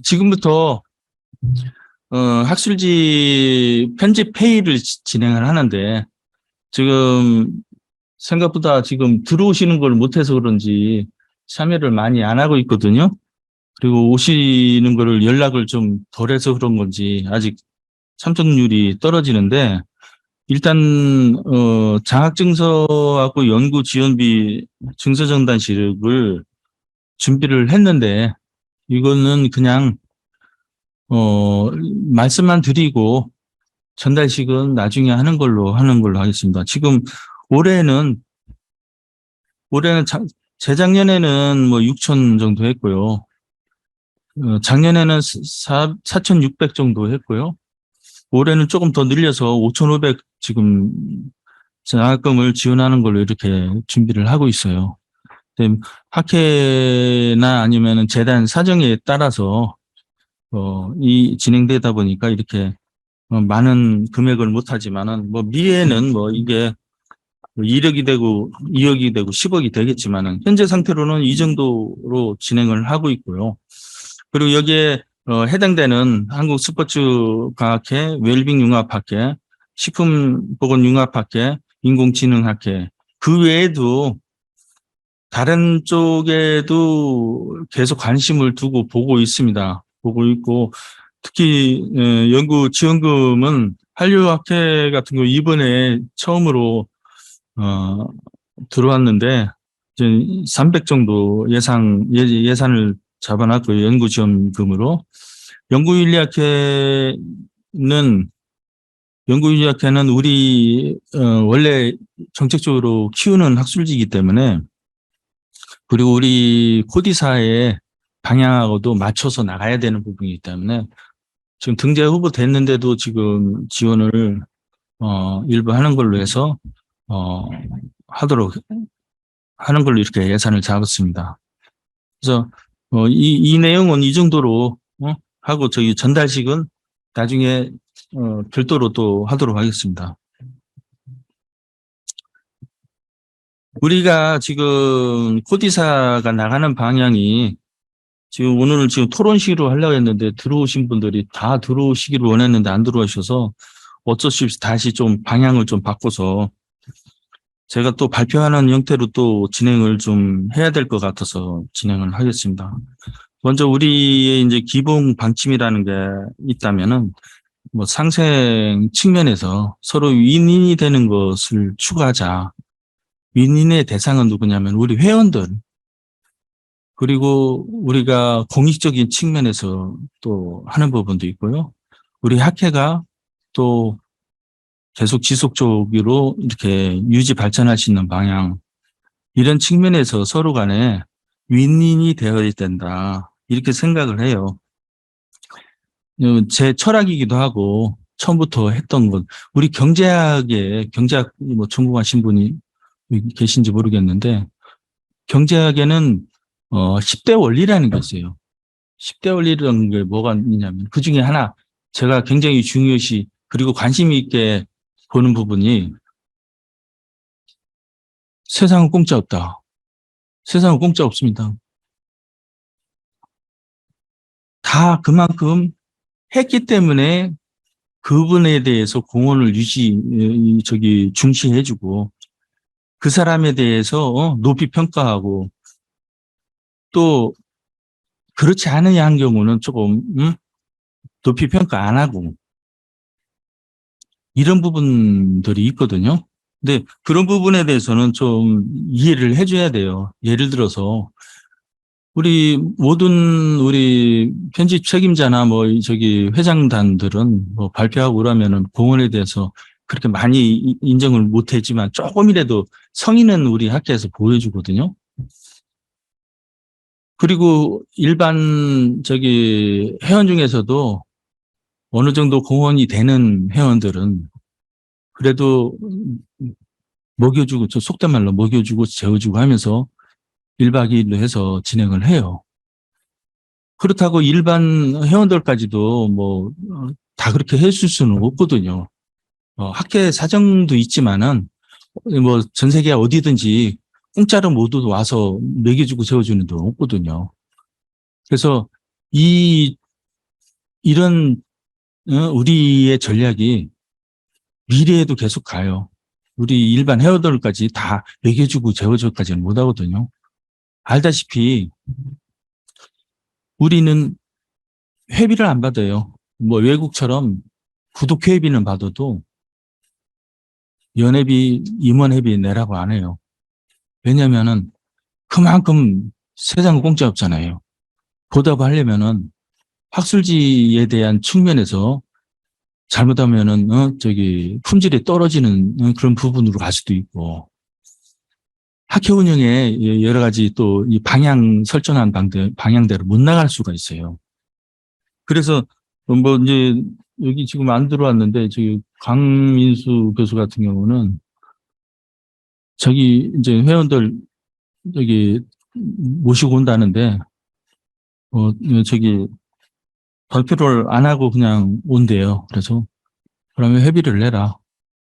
지금부터 학술지 편집 회의를 진행을 하는데 지금 생각보다 지금 들어오시는 걸 못해서 그런지 참여를 많이 안 하고 있거든요. 그리고 오시는 거를 연락을 좀 덜해서 그런 건지 아직 참석률이 떨어지는데 일단 장학증서하고 연구 지원비 증서 전단식을 준비를 했는데 이거는 그냥 말씀만 드리고 전달식은 나중에 하는 걸로 하겠습니다. 지금 올해는 재작년에는 뭐 6천 정도 했고요. 작년에는 4,600 정도 했고요. 올해는 조금 더 늘려서 5,500 지금 장학금을 지원하는 걸로 이렇게 준비를 하고 있어요. 학회나 아니면은 재단 사정에 따라서 이 진행되다 보니까 이렇게 많은 금액을 못하지만은 뭐 미래에는 뭐 이게 1억이 되고 2억이 되고 10억이 되겠지만은 현재 상태로는 이 정도로 진행을 하고 있고요. 그리고 여기에 해당되는 한국스포츠과학회, 웰빙융합학회, 식품보건융합학회, 인공지능학회 그 외에도 다른 쪽에도 계속 관심을 두고 보고 있습니다. 보고 있고 특히 연구 지원금은 한류학회 같은 거 이번에 처음으로 들어왔는데 이제 300 정도 예산을 잡아놨고요. 연구 지원금으로 연구인류학회는 우리 원래 정책적으로 키우는 학술지이기 때문에 그리고 우리 코디사의 방향하고도 맞춰서 나가야 되는 부분이기 때문에 지금 등재 후보 됐는데도 지금 지원을 일부 하는 걸로 해서 하도록 하는 걸로 이렇게 예산을 잡았습니다. 그래서 이 내용은 이 정도로 하고 저희 전달식은 나중에 별도로 또 하도록 하겠습니다. 우리가 지금 코디사가 나가는 방향이 지금 오늘 지금 토론식으로 하려고 했는데 들어오신 분들이 다 들어오시기를 원했는데 안 들어오셔서 어쩔 수 없이 다시 좀 방향을 좀 바꿔서 제가 또 발표하는 형태로 또 진행을 좀 해야 될 것 같아서 진행을 하겠습니다. 먼저 우리의 이제 기본 방침이라는 게 있다면은 뭐 상생 측면에서 서로 윈윈이 되는 것을 추구하자. 윈윈의 대상은 누구냐면 우리 회원들 그리고 우리가 공익적인 측면에서 또 하는 부분도 있고요. 우리 학회가 또 계속 지속적으로 이렇게 유지 발전할 수 있는 방향 이런 측면에서 서로 간에 윈윈이 되어야 된다 이렇게 생각을 해요. 제 철학이기도 하고 처음부터 했던 것 우리 경제학 뭐 전공하신 분이 계신지 모르겠는데 경제학에는 10대 원리라는 게 있어요. 10대 원리라는 게 뭐가 있냐면 그중에 하나 제가 굉장히 중요시 그리고 관심 있게 보는 부분이 세상은 공짜 없다. 세상은 공짜 없습니다. 다 그만큼 했기 때문에 그분에 대해서 공헌을 중시해주고 그 사람에 대해서 높이 평가하고 또 그렇지 않은 경우는 조금 높이 평가 안 하고 이런 부분들이 있거든요. 근데 그런 부분에 대해서는 좀 이해를 해줘야 돼요. 예를 들어서 우리 편집 책임자나 뭐 회장단들은 뭐 발표하고 그러면은 공헌에 대해서 그렇게 많이 인정을 못했지만 조금이라도 성의는 우리 학교에서 보여주거든요. 그리고 일반 회원 중에서도 어느 정도 공헌이 되는 회원들은 그래도 먹여주고 속된 말로 먹여주고 재워주고 하면서 1박 2일로 해서 진행을 해요. 그렇다고 일반 회원들까지도 뭐 다 그렇게 해줄 수는 없거든요. 학회 사정도 있지만은 뭐 전 세계 어디든지 공짜로 모두 와서 먹여주고 재워주는 데 없거든요. 그래서 이런 우리의 전략이 미래에도 계속 가요. 우리 일반 회원들까지 다 먹여주고 재워주기까지는 못하거든요. 알다시피 우리는 회비를 안 받아요. 뭐 외국처럼 구독 회비는 받아도 연회비, 임원회비 내라고 안 해요. 왜냐면은 그만큼 세상은 공짜 없잖아요. 보답하려면은 학술지에 대한 측면에서 잘못하면은 품질이 떨어지는 그런 부분으로 갈 수도 있고, 학회 운영에 여러 가지 또 이 방향 설정한 방향대로 못 나갈 수가 있어요. 그래서 뭐 이제 여기 지금 안 들어왔는데 저기 강민수 교수 같은 경우는 저기 이제 회원들 여기 모시고 온다는데 저기 발표를 안 하고 그냥 온대요. 그래서 그러면 회비를 내라.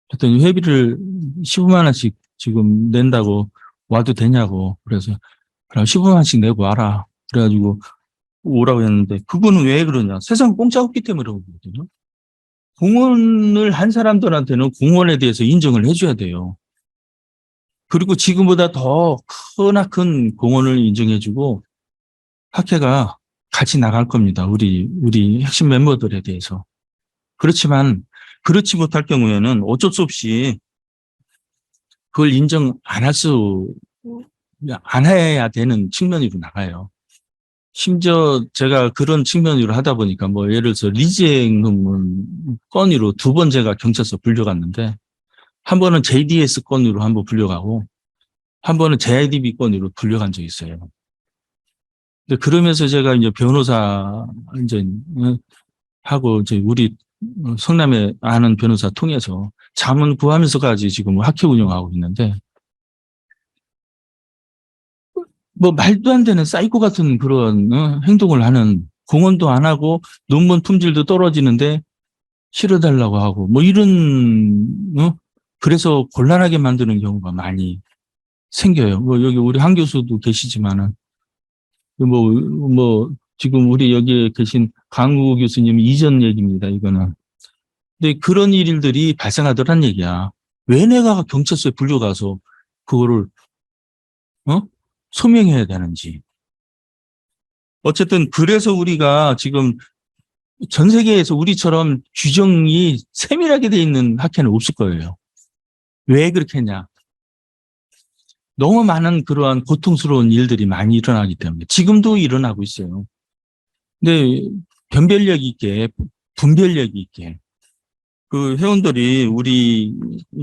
그랬더니 회비를 15만 원씩 지금 낸다고 와도 되냐고. 그래서 그럼 15만 원씩 내고 와라. 그래가지고 오라고 했는데 그거는 왜 그러냐. 세상 공짜 없기 때문에 그러거든요. 공헌을 한 사람들한테는 공헌에 대해서 인정을 해줘야 돼요. 그리고 지금보다 더 크나큰 공헌을 인정해주고 학회가 같이 나갈 겁니다. 우리 핵심 멤버들에 대해서. 그렇지만 그렇지 못할 경우에는 어쩔 수 없이 그걸 인정 안 해야 되는 측면으로 나가요. 심지어 제가 그런 측면으로 하다 보니까 뭐 예를 들어서 리즈행문 건으로 2번 제가 경찰서 불려갔는데 한 번은 JDS 건으로 한 번 불려가고 한 번은 JIDB 건으로 불려간 적이 있어요. 근데 그러면서 제가 이제 변호사 이제 하고 이제 우리 성남에 아는 변호사 통해서 자문 구하면서까지 지금 학회 운영하고 있는데 뭐 말도 안 되는 사이코 같은 그런 행동을 하는 공헌도 안 하고 논문 품질도 떨어지는데 실어달라고 하고 뭐 이런 그래서 곤란하게 만드는 경우가 많이 생겨요. 뭐 여기 우리 한 교수도 계시지만은 뭐 지금 우리 여기에 계신 강우 교수님 이전 얘기입니다. 이거는. 근데 그런 일들이 발생하더란 얘기야. 왜 내가 경찰서에 불려가서 그거를 소명해야 되는지. 어쨌든 그래서 우리가 지금 전 세계에서 우리처럼 규정이 세밀하게 돼 있는 학회는 없을 거예요. 왜 그렇게 했냐? 너무 많은 그러한 고통스러운 일들이 많이 일어나기 때문에 지금도 일어나고 있어요. 근데 변별력 있게 분별력 있게 그 회원들이 우리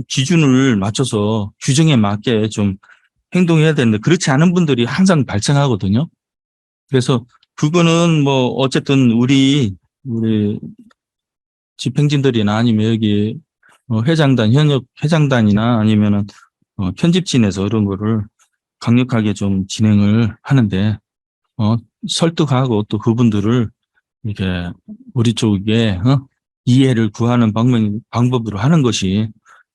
기준을 맞춰서 규정에 맞게 좀 행동해야 되는데 그렇지 않은 분들이 항상 발생하거든요. 그래서 그거는 뭐 어쨌든 우리 집행진들이나 아니면 여기 회장단 현역 회장단이나 아니면은 편집진에서 이런 거를 강력하게 좀 진행을 하는데 설득하고 또 그분들을 이렇게 우리 쪽에 이해를 구하는 방법으로 하는 것이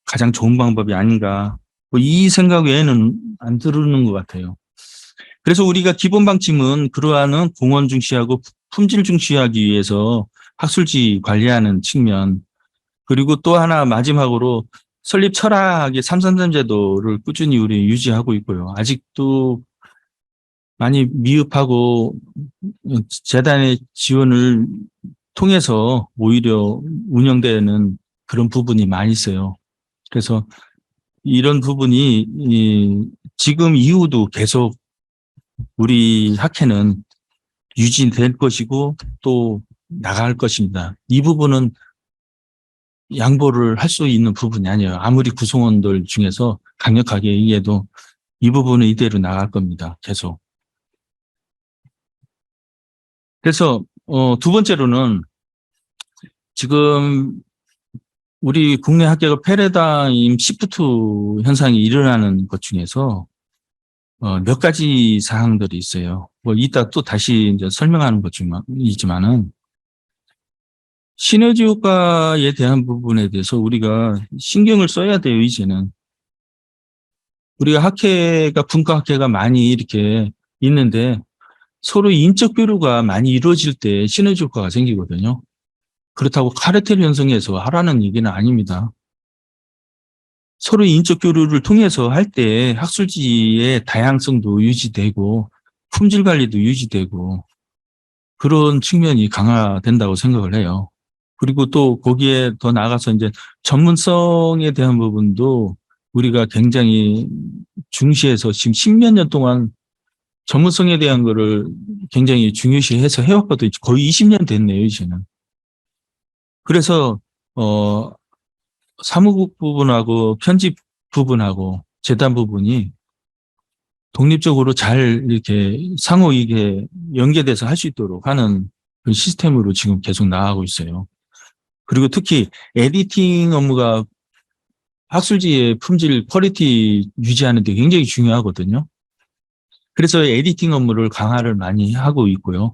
가장 좋은 방법이 아닌가. 뭐이 생각 외에는 안 들으는 것 같아요. 그래서 우리가 기본 방침은 그러한 공헌 중시하고 품질 중시하기 위해서 학술지 관리하는 측면, 그리고 또 하나 마지막으로 설립 철학의 333 제도를 꾸준히 우리 유지하고 있고요. 아직도 많이 미흡하고 재단의 지원을 통해서 오히려 운영되는 그런 부분이 많이 있어요. 그래서 이런 부분이 지금 이후도 계속 우리 학회는 유지될 것이고 또 나갈 것입니다. 이 부분은 양보를 할 수 있는 부분이 아니에요. 아무리 구성원들 중에서 강력하게 얘기해도 이 부분은 이대로 나갈 겁니다. 계속. 그래서 두 번째로는 지금 우리 국내 학계가 패러다임 시프트 현상이 일어나는 것 중에서 몇 가지 사항들이 있어요. 뭐 이따 또 다시 이제 설명하는 것이지만은 시너지 효과에 대한 부분에 대해서 우리가 신경을 써야 돼요. 이제는 우리가 학회가 분과 학회가 많이 이렇게 있는데 서로 인적 교류가 많이 이루어질 때 시너지 효과가 생기거든요. 그렇다고 카르텔 형성해서 하라는 얘기는 아닙니다. 서로 인적 교류를 통해서 할 때 학술지의 다양성도 유지되고 품질 관리도 유지되고 그런 측면이 강화된다고 생각을 해요. 그리고 또 거기에 더 나아가서 이제 전문성에 대한 부분도 우리가 굉장히 중시해서 지금 십몇 년 동안 전문성에 대한 거를 굉장히 중요시해서 해왔거든요. 거의 20년 됐네요, 이제는. 그래서 사무국 부분하고 편집 부분하고 재단 부분이 독립적으로 잘 이렇게 상호 이게 연계돼서 할 수 있도록 하는 그 시스템으로 지금 계속 나가고 있어요. 그리고 특히 에디팅 업무가 학술지의 품질, 퀄리티 유지하는 데 굉장히 중요하거든요. 그래서 에디팅 업무를 강화를 많이 하고 있고요.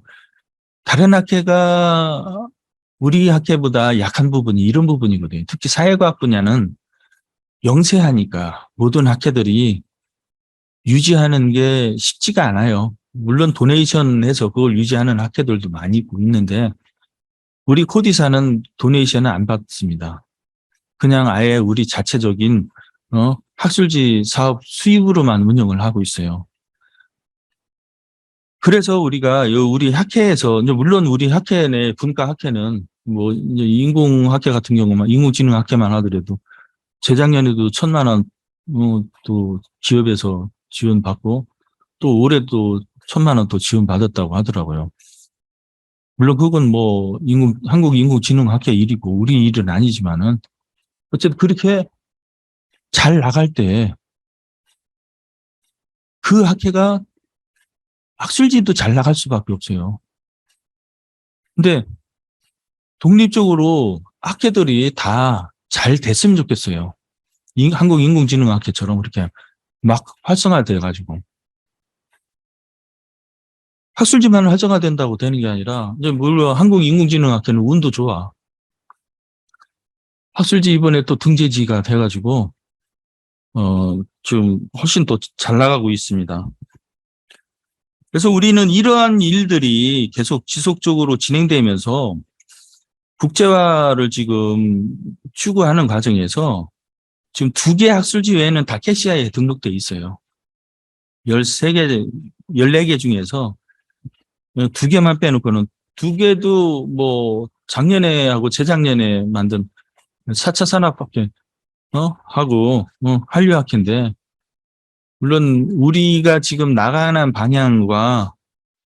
다른 학회가 우리 학회보다 약한 부분이 이런 부분이거든요. 특히 사회과학 분야는 영세하니까 모든 학회들이 유지하는 게 쉽지가 않아요. 물론 도네이션해서 그걸 유지하는 학회들도 많이 있는데 우리 코디사는 도네이션은 안 받습니다. 그냥 아예 우리 자체적인 학술지 사업 수입으로만 운영을 하고 있어요. 그래서 우리가 우리 학회에서 물론 우리 학회 내 분과 학회는 뭐 이제 인공학회 같은 경우만 인공지능학회만 하더라도 재작년에도 1,000만 원 또 기업에서 지원받고 또 올해도 1,000만 원 또 지원받았다고 하더라고요. 물론 그건 뭐 한국인공지능학회 일이고 우리 일은 아니지만은 어쨌든 그렇게 잘 나갈 때 그 학회가 학술지도 잘 나갈 수밖에 없어요. 근데 독립적으로 학회들이 다 잘 됐으면 좋겠어요. 한국인공지능학회처럼 그렇게 막 활성화돼 가지고 학술지만 활성화된다고 되는 게 아니라 이제 물론 한국인공지능학회는 운도 좋아. 학술지 이번에 또 등재지가 돼가지고 좀 훨씬 더 잘 나가고 있습니다. 그래서 우리는 이러한 일들이 계속 지속적으로 진행되면서 국제화를 지금 추구하는 과정에서 지금 2개 학술지 외에는 다 캐시아에 등록돼 있어요. 13개, 14개 중에서 2개만 빼놓고는 2개도 뭐 작년에 하고 재작년에 만든 4차 산업학회 하고 한류학회인데 물론 우리가 지금 나가는 방향과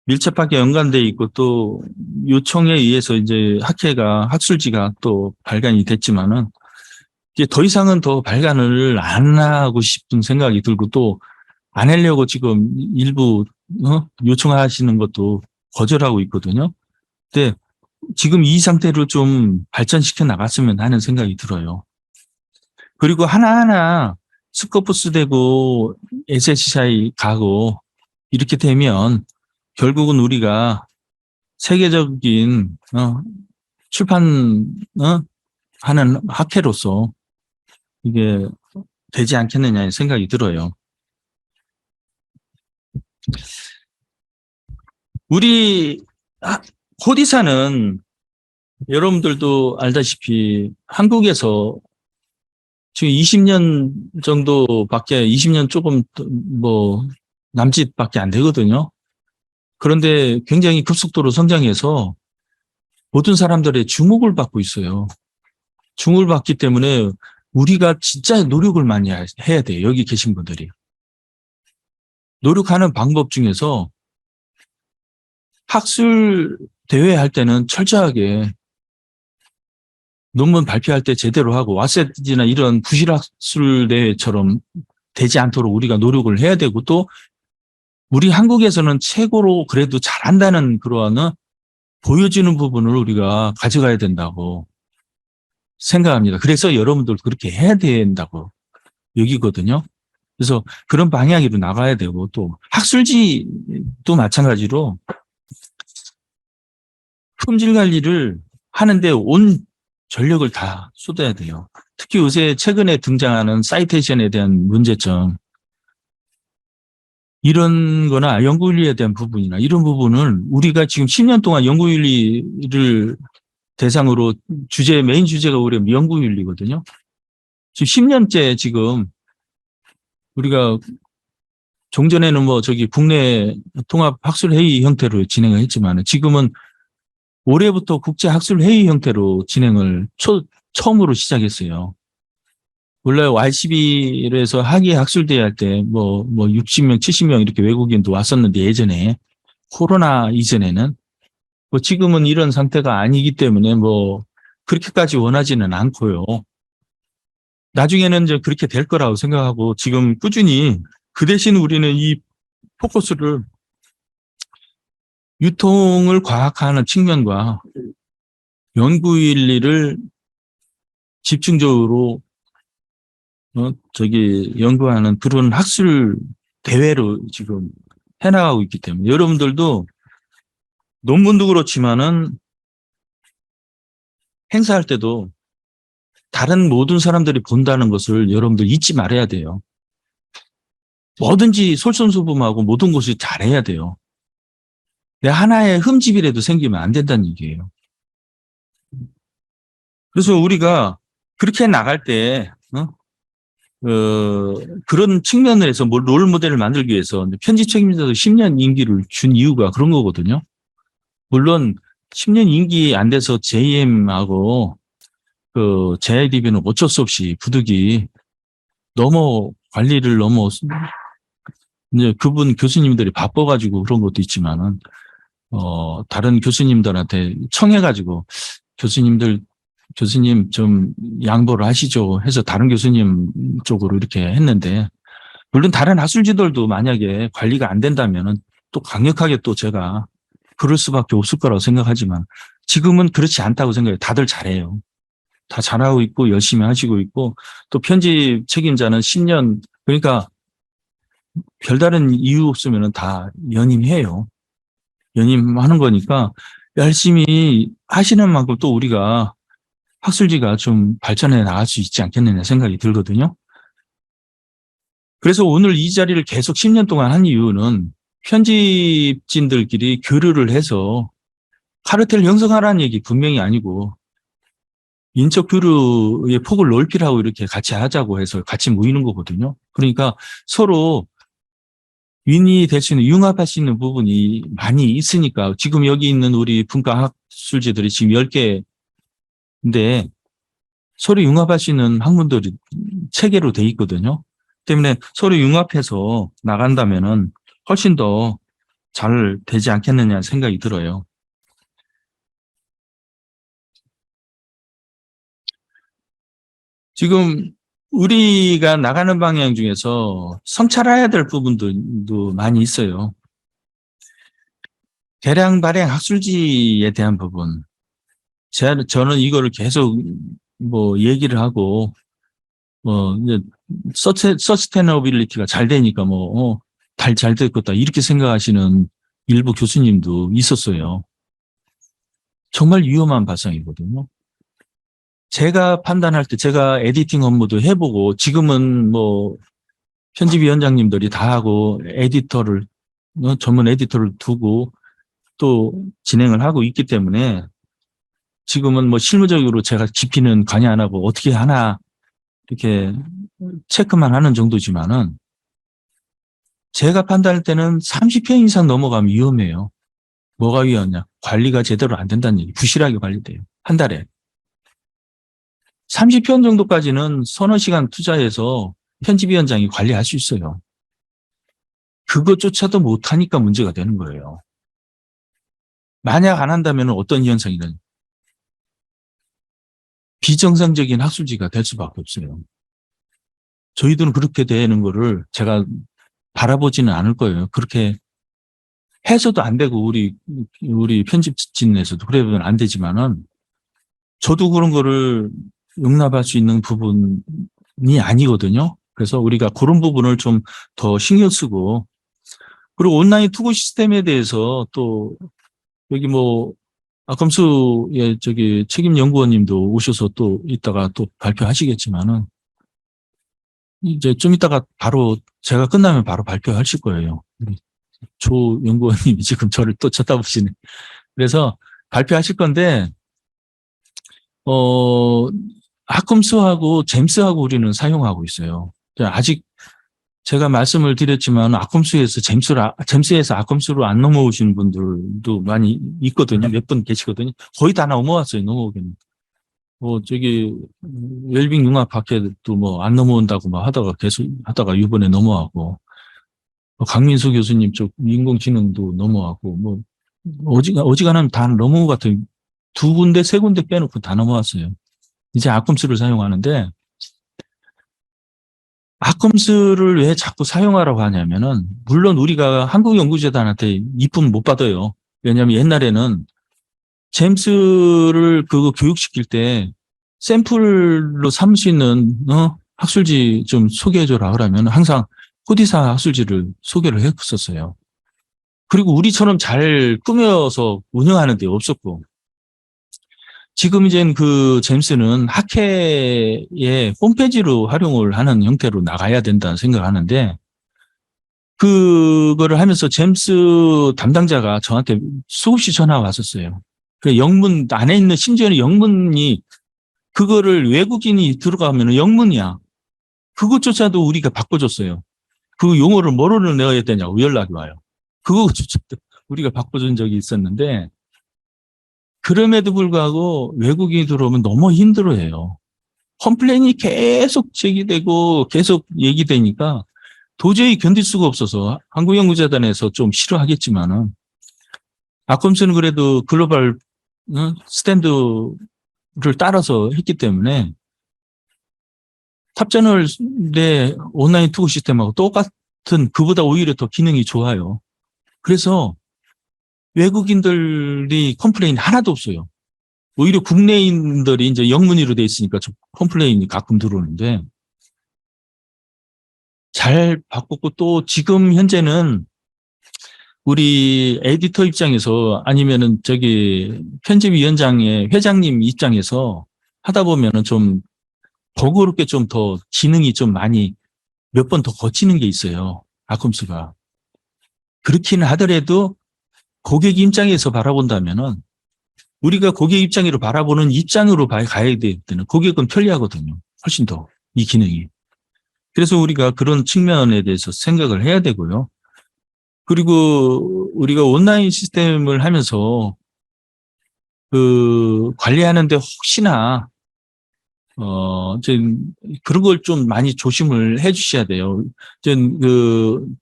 밀접하게 연관돼 있고 또 요청에 의해서 이제 학술지가 또 발간이 됐지만은 이제 더 이상은 더 발간을 안 하고 싶은 생각이 들고 또 안 하려고 지금 일부 요청하시는 것도 거절하고 있거든요. 근데 지금 이 상태를 좀 발전시켜 나갔으면 하는 생각이 들어요. 그리고 하나하나 스코프스 되고 SSCI 가고 이렇게 되면 결국은 우리가 세계적인 출판 하는 학회로서 이게 되지 않겠느냐 생각이 들어요. 우리 코디사는 여러분들도 알다시피 한국에서 지금 20년 정도밖에 20년 조금 뭐 남짓밖에 안 되거든요. 그런데 굉장히 급속도로 성장해서 모든 사람들의 주목을 받고 있어요. 주목을 받기 때문에 우리가 진짜 노력을 많이 해야 돼요. 여기 계신 분들이. 노력하는 방법 중에서 학술 대회 할 때는 철저하게 논문 발표할 때 제대로 하고 와세지나 이런 부실학술 대회처럼 되지 않도록 우리가 노력을 해야 되고 또 우리 한국에서는 최고로 그래도 잘한다는 그러한 보여지는 부분을 우리가 가져가야 된다고 생각합니다. 그래서 여러분들 그렇게 해야 된다고 여기거든요. 그래서 그런 방향으로 나가야 되고 또 학술지도 마찬가지로 품질 관리를 하는데 온 전력을 다 쏟아야 돼요. 특히 요새 최근에 등장하는 사이테이션에 대한 문제점. 이런 거나 연구윤리에 대한 부분이나 이런 부분은 우리가 지금 10년 동안 연구윤리를 대상으로 메인 주제가 우리 연구윤리거든요. 지금 10년째 지금 우리가 종전에는 뭐 국내 통합학술회의 형태로 진행을 했지만 지금은 올해부터 국제학술회의 형태로 진행을 처음으로 시작했어요. 원래 Y11에서 학예 학술대회 할 때 뭐 60명, 70명 이렇게 외국인도 왔었는데 예전에 코로나 이전에는 뭐 지금은 이런 상태가 아니기 때문에 뭐 그렇게까지 원하지는 않고요. 나중에는 이제 그렇게 될 거라고 생각하고 지금 꾸준히 그 대신 우리는 이 포커스를 유통을 과학화하는 측면과 연구윤리를 집중적으로 연구하는 그런 학술 대회로 지금 해나가고 있기 때문에 여러분들도 논문도 그렇지만은 행사할 때도 다른 모든 사람들이 본다는 것을 여러분들 잊지 말아야 돼요. 뭐든지 솔선수범하고 모든 것을 잘해야 돼요. 내 하나의 흠집이라도 생기면 안 된다는 얘기예요. 그래서 우리가 그렇게 나갈 때 그런 측면에서 롤 모델을 만들기 위해서 편집 책임자도 10년 임기를 준 이유가 그런 거거든요. 물론 10년 임기 안 돼서 JM하고 JIDB는 어쩔 수 없이 부득이 관리를 이제 그분 교수님들이 바빠가지고 그런 것도 있지만은 다른 교수님들한테 청해가지고 교수님 좀 양보를 하시죠 해서 다른 교수님 쪽으로 이렇게 했는데 물론 다른 학술지들도 만약에 관리가 안 된다면은 또 강력하게 또 제가 그럴 수밖에 없을 거라고 생각하지만 지금은 그렇지 않다고 생각해요. 다들 잘해요. 다 잘하고 있고 열심히 하시고 있고 또 편집 책임자는 10년 그러니까 별다른 이유 없으면은 다 연임해요. 연임하는 거니까 열심히 하시는 만큼 또 우리가 학술지가 좀 발전해 나갈 수 있지 않겠느냐 생각이 들거든요. 그래서 오늘 이 자리를 계속 10년 동안 한 이유는 편집진들끼리 교류를 해서 카르텔 형성하라는 얘기 분명히 아니고 인적 교류의 폭을 넓히라고 이렇게 같이 하자고 해서 같이 모이는 거거든요. 그러니까 서로 윈이 될 수 있는 융합할 수 있는 부분이 많이 있으니까 지금 여기 있는 우리 분과학술지들이 지금 10개인데 서로 융합할 수 있는 학문들이 체계로 돼 있거든요. 때문에 서로 융합해서 나간다면은 훨씬 더 잘 되지 않겠느냐 생각이 들어요. 지금 우리가 나가는 방향 중에서 성찰해야 될 부분도 많이 있어요. 개량 발행 학술지에 대한 부분. 저는 이거를 계속 얘기를 하고 이제 서스테너빌리티가 잘 되니까 잘 될 거다 이렇게 생각하시는 일부 교수님도 있었어요. 정말 위험한 발상이거든요. 제가 판단할 때 제가 에디팅 업무도 해보고 지금은 편집위원장님들이 다 하고 전문 에디터를 두고 또 진행을 하고 있기 때문에 지금은 실무적으로 제가 깊이는 관여 안 하고 어떻게 하나 이렇게 체크만 하는 정도지만은 제가 판단할 때는 30편 이상 넘어가면 위험해요. 뭐가 위험하냐? 관리가 제대로 안 된다는 얘기. 부실하게 관리돼요. 한 달에. 30편 정도까지는 서너 시간 투자해서 편집위원장이 관리할 수 있어요. 그것조차도 못하니까 문제가 되는 거예요. 만약 안 한다면 어떤 현상이든 비정상적인 학술지가 될 수밖에 없어요. 저희들은 그렇게 되는 거를 제가 바라보지는 않을 거예요. 그렇게 해서도 안 되고 우리 편집진에서도 그러면 안 되지만은 저도 그런 거를 용납할 수 있는 부분이 아니거든요. 그래서 우리가 그런 부분을 좀 더 신경 쓰고 그리고 온라인 투고 시스템에 대해서 또 여기 아검수의 책임 연구원님도 오셔서 또 이따가 또 발표하시겠지만은 이제 좀 이따가 바로 제가 끝나면 바로 발표하실 거예요. 우리 조 연구원님이 지금 저를 또 쳐다보시네. 그래서 발표하실 건데, 어, 아컴스하고 잼스하고 우리는 사용하고 있어요. 아직 제가 말씀을 드렸지만 잼스에서 아컴스로 안 넘어오시는 분들도 많이 있거든요. 몇 분 계시거든요. 거의 다 넘어왔어요. 넘어오기는. 저기 웰빙 융합 학회도 뭐 안 넘어온다고 막 하다가 계속 하다가 이번에 넘어가고, 강민수 교수님 쪽 인공지능도 넘어가고, 뭐 어지간하면 다 넘어온 것 같아요. 두 군데 세 군데 빼놓고 다 넘어왔어요. 이제 아컴스를 사용하는데, 아컴스를 왜 자꾸 사용하라고 하냐면은, 물론 우리가 한국연구재단한테 이쁨 못 받아요. 왜냐하면 옛날에는 잼스를 그거 교육시킬 때 샘플로 삼을 수 있는 학술지 좀 소개해줘라 그러면 항상 코디사 학술지를 소개를 했었어요. 그리고 우리처럼 잘 꾸며서 운영하는 데 없었고, 지금 이젠 그 잼스는 학회의 홈페이지로 활용을 하는 형태로 나가야 된다는 생각하는데, 그거를 하면서 잼스 담당자가 저한테 수없이 전화가 왔었어요. 그 영문 안에 있는, 심지어는 영문이, 그거를 외국인이 들어가면 영문이야. 그것조차도 우리가 바꿔줬어요. 그 용어를 뭐로 내야 되냐고 연락이 와요. 그거조차도 우리가 바꿔준 적이 있었는데, 그럼에도 불구하고 외국인이 들어오면 너무 힘들어해요. 컴플레인이 계속 제기되고 계속 얘기되니까 도저히 견딜 수가 없어서 한국연구재단에서 좀 싫어하겠지만은, 아컴스는 그래도 글로벌 스탠드를 따라서 했기 때문에 탑저널의 온라인 투고 시스템하고 똑같은, 그보다 오히려 더 기능이 좋아요. 그래서 외국인들이 컴플레인 하나도 없어요. 오히려 국내인들이 이제 영문의로 돼 있으니까 좀 컴플레인이 가끔 들어오는데, 잘 바꿨고, 또 지금 현재는 우리 에디터 입장에서 아니면은 저기 편집위원장의 회장님 입장에서 하다 보면은 좀 번거롭게 좀 더 기능이 좀 많이 몇 번 더 거치는 게 있어요. 아컴스가. 그렇기는 하더라도 고객 입장에서 바라본다면은, 우리가 고객 입장으로 바라보는 입장으로 가야 되기 때문에 고객은 편리하거든요. 훨씬 더 이 기능이. 그래서 우리가 그런 측면에 대해서 생각을 해야 되고요. 그리고 우리가 온라인 시스템을 하면서 그 관리하는데 혹시나 그런 걸 좀 많이 조심을 해 주셔야 돼요.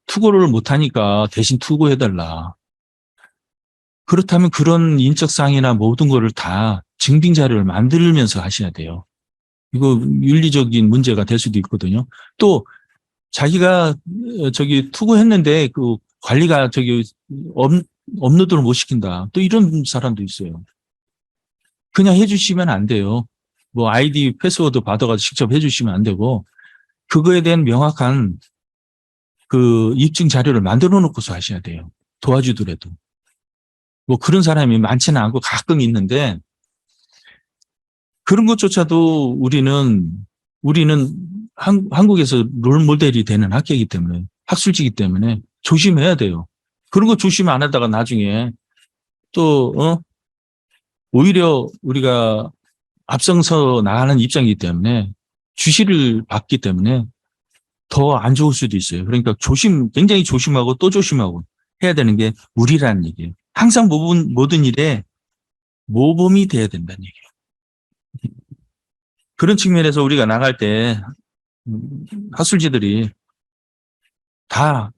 투고를 못 하니까 대신 투고해달라. 그렇다면 그런 인적사항이나 모든 거를 다 증빙 자료를 만들면서 하셔야 돼요. 이거 윤리적인 문제가 될 수도 있거든요. 또 자기가 투고했는데 그 관리가 업로드를 못 시킨다. 또 이런 사람도 있어요. 그냥 해주시면 안 돼요. 뭐 아이디 패스워드 받아가지고 직접 해주시면 안 되고, 그거에 대한 명확한 그 입증 자료를 만들어 놓고서 하셔야 돼요. 도와주더라도. 뭐 그런 사람이 많지는 않고 가끔 있는데, 그런 것조차도 우리는 한국에서 롤 모델이 되는 학계이기 때문에, 학술지이기 때문에 조심해야 돼요. 그런 거 조심 안 하다가 나중에 또, 오히려 우리가 앞서서 나가는 입장이기 때문에, 주시를 받기 때문에 더 안 좋을 수도 있어요. 그러니까 굉장히 조심하고 또 조심하고 해야 되는 게 우리라는 얘기예요. 항상 모든 일에 모범이 돼야 된다는 얘기예요. 그런 측면에서 우리가 나갈 때 학술지들이 다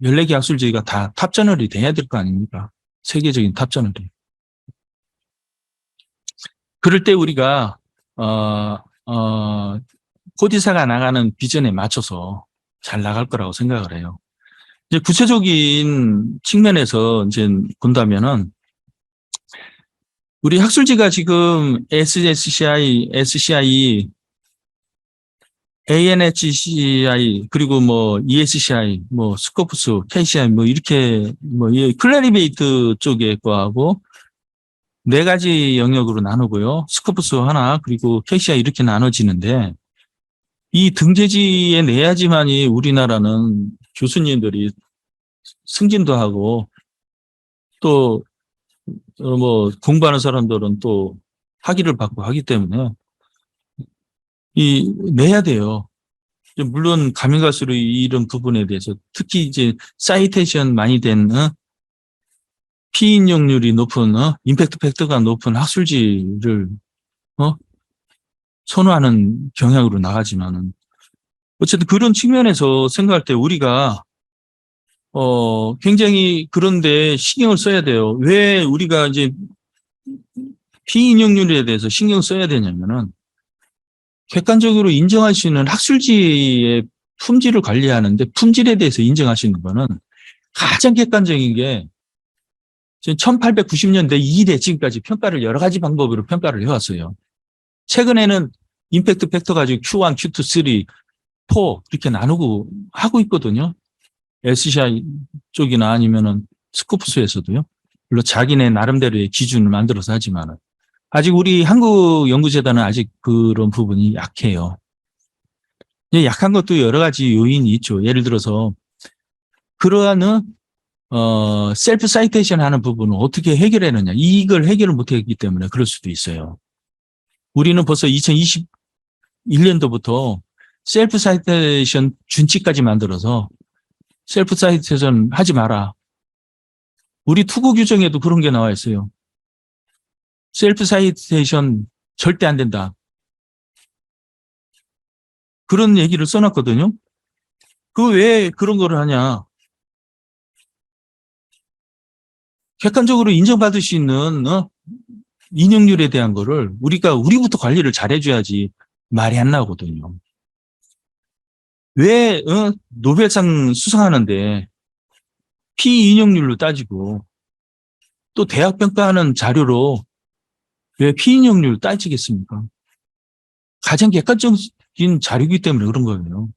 14개 학술지가 다 탑저널이 돼야 될 거 아닙니까? 세계적인 탑저널이. 그럴 때 우리가 코디사가 나가는 비전에 맞춰서 잘 나갈 거라고 생각을 해요. 이제 구체적인 측면에서 이제 본다면은, 우리 학술지가 지금 SCI, ANHCI, 그리고 뭐 ESCI, 뭐 스코프스, KCI, 뭐 이렇게 클래리베이트 쪽의 거하고 네 가지 영역으로 나누고요. 스코프스 하나, 그리고 KCI 이렇게 나눠지는데, 이 등재지에 내야지만이 우리나라는 교수님들이 승진도 하고 또 뭐 공부하는 사람들은 또 학위를 받고 하기 때문에 내야 돼요. 물론 가면 갈수록 이런 부분에 대해서 특히 이제 사이테이션 많이 된 피인용률이 높은 임팩트 팩터가 높은 학술지를 선호하는 경향으로 나가지만은 어쨌든 그런 측면에서 생각할 때 우리가 굉장히 그런데 신경을 써야 돼요. 왜 우리가 이제 피인용률에 대해서 신경 써야 되냐면은 객관적으로 인정할 수 있는 학술지의 품질을 관리하는데 품질에 대해서 인정하시는 거는 가장 객관적인 게 1890년대 이래 지금까지 평가를 여러 가지 방법으로 평가를 해왔어요. 최근에는 임팩트 팩터 가지고 Q1, Q2, 3, 4 이렇게 나누고 하고 있거든요. SCI 쪽이나 아니면은 스코프스에서도요. 물론 자기네 나름대로의 기준을 만들어서 하지만은 아직 우리 한국연구재단은 아직 그런 부분이 약해요. 약한 것도 여러 가지 요인이 있죠. 예를 들어서 그러한 셀프 사이테이션 하는 부분은 어떻게 해결했느냐. 이걸 해결을 못했기 때문에 그럴 수도 있어요. 우리는 벌써 2021년도부터 셀프 사이테이션 준칙까지 만들어서 셀프 사이테이션 하지 마라. 우리 투고 규정에도 그런 게 나와 있어요. 셀프 사이테이션 절대 안 된다. 그런 얘기를 써놨거든요. 그 왜 그런 거를 하냐. 객관적으로 인정받을 수 있는 인용률에 대한 거를 우리부터 관리를 잘해줘야지 말이 안 나오거든요. 왜 노벨상 수상하는데 피인용률로 따지고 또 대학 평가하는 자료로 왜 피인용률 따지겠습니까? 가장 객관적인 자료이기 때문에 그런 거예요.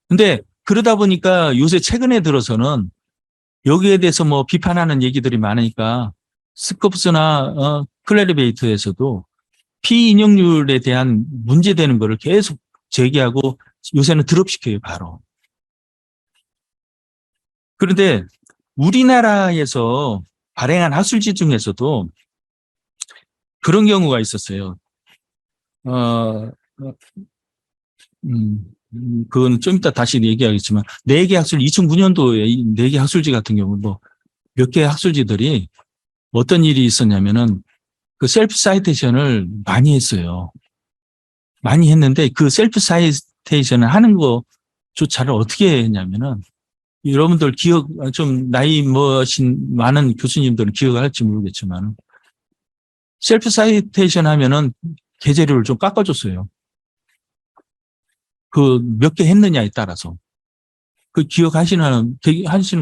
근데 그러다 보니까 요새 최근에 들어서는 여기에 대해서 뭐 비판하는 얘기들이 많으니까 스코프스나 클래리베이트에서도 피인용률에 대한 문제되는 거를 계속 제기하고 요새는 드롭시켜요, 바로. 그런데 우리나라에서 발행한 학술지 중에서도 그런 경우가 있었어요. 그건 좀 이따 다시 얘기하겠지만, 4개 학술지, 2009년도에 4개 학술지 같은 경우, 몇 개 학술지들이 어떤 일이 있었냐면은, 그 셀프 사이테이션을 많이 했어요. 많이 했는데, 그 셀프 사이테이션을 하는 거조차를 어떻게 했냐면은, 여러분들 좀 나이 많은 교수님들은 기억할지 모르겠지만, 셀프 사이테이션 하면은 계재료를 좀 깎아줬어요. 그 몇 개 했느냐에 따라서. 그 기억하시는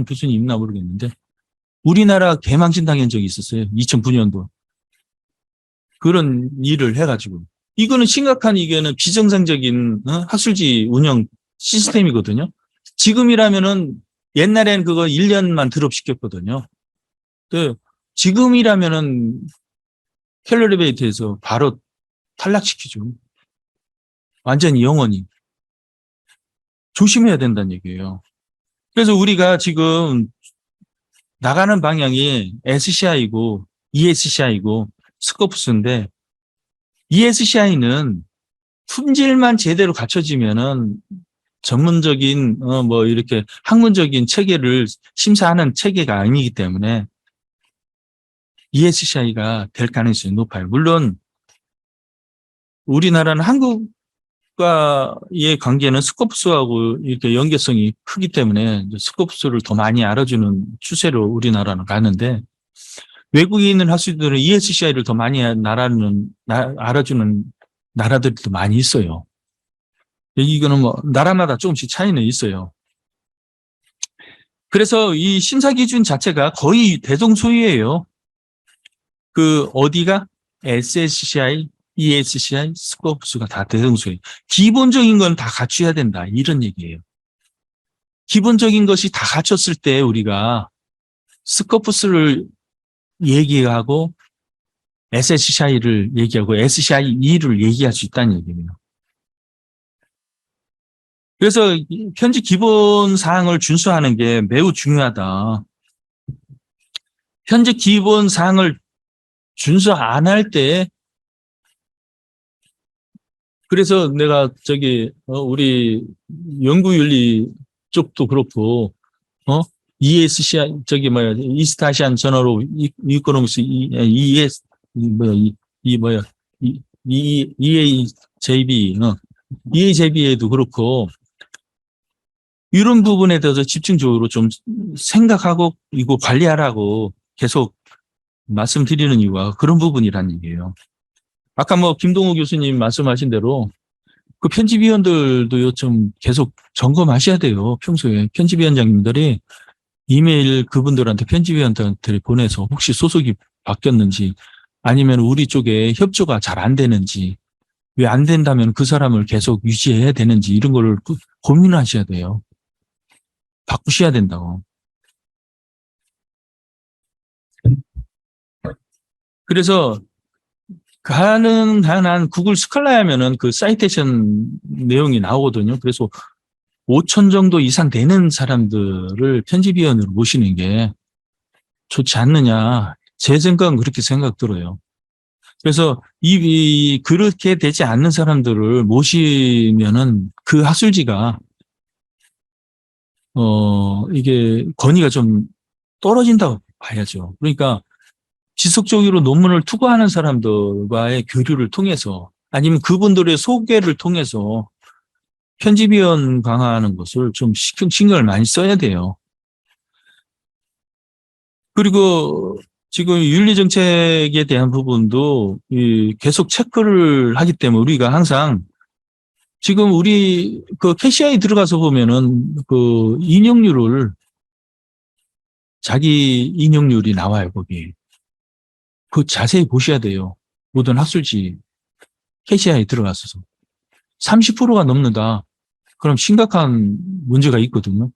교수님 있나 모르겠는데, 우리나라 개망신 당한 적이 있었어요. 2009년도. 그런 일을 해가지고. 이거는 심각한 이게는 비정상적인 학술지 운영 시스템이거든요. 지금이라면은 옛날에는 그거 1년만 드롭시켰거든요. 지금이라면은 캘리브레이트에서 바로 탈락시키죠. 완전히 영원히. 조심해야 된다는 얘기예요. 그래서 우리가 지금 나가는 방향이 SCI고 ESCI고 스코프스인데 ESCI는 품질만 제대로 갖춰지면은 전문적인 이렇게 학문적인 체계를 심사하는 체계가 아니기 때문에 ESCI가 될 가능성이 높아요. 물론 우리나라는 한국과의 관계는 스코프스하고 이렇게 연계성이 크기 때문에 스코프스를 더 많이 알아주는 추세로 우리나라는 가는데 외국에 있는 학생들은 ESCI를 더 많이 알아주는 나라들이 더 많이 있어요. 이거는 나라마다 조금씩 차이는 있어요. 그래서 이 심사 기준 자체가 거의 대동소이예요. 어디가 SSCI, ESCI, 스코프스가 다 대동소이예요. 기본적인 건 다 갖춰야 된다. 이런 얘기예요. 기본적인 것이 다 갖췄을 때 우리가 스코프스를 얘기하고 SSCI를 얘기하고 SCIE를 얘기할 수 있다는 얘기예요. 그래서 편집 기본 사항을 준수하는 게 매우 중요하다. 편집 기본 사항을 준수 안 할 때, 그래서 내가 우리 연구윤리 쪽도 그렇고, ESC, 이스트 아시안 저널 이코노미스, ES, EAJB, EAJB에도 그렇고, 이런 부분에 대해서 집중적으로 좀 생각하고, 이거 관리하라고 계속 말씀드리는 이유가 그런 부분이라는 얘기예요. 아까 김동우 교수님 말씀하신 대로 그 편집위원들도 좀 계속 점검하셔야 돼요. 평소에 편집위원장님들이 이메일 그분들한테 편집위원들한테 보내서 혹시 소속이 바뀌었는지 아니면 우리 쪽에 협조가 잘 안 되는지 왜 안 된다면 그 사람을 계속 유지해야 되는지 이런 거를 고민하셔야 돼요. 바꾸셔야 된다고. 그래서 가능한 한 구글 스칼라에 하면은 그 사이테이션 내용이 나오거든요. 그래서 5천 정도 이상 되는 사람들을 편집위원으로 모시는 게 좋지 않느냐. 제 생각은 그렇게 생각 들어요. 그래서 그렇게 되지 않는 사람들을 모시면은 그 학술지가 이게 권위가 좀 떨어진다고 봐야죠. 그러니까 지속적으로 논문을 투과하는 사람들과의 교류를 통해서 아니면 그분들의 소개를 통해서 편집위원 강화하는 것을 좀 신경을 많이 써야 돼요. 그리고 지금 윤리정책에 대한 부분도 계속 체크를 하기 때문에 우리가 항상 지금 우리 그 KCI 들어가서 보면은 그 인용률을 자기 인용률이 나와요, 거기. 그 자세히 보셔야 돼요. 모든 학술지 KCI에 들어가서 30%가 넘는다. 그럼 심각한 문제가 있거든요.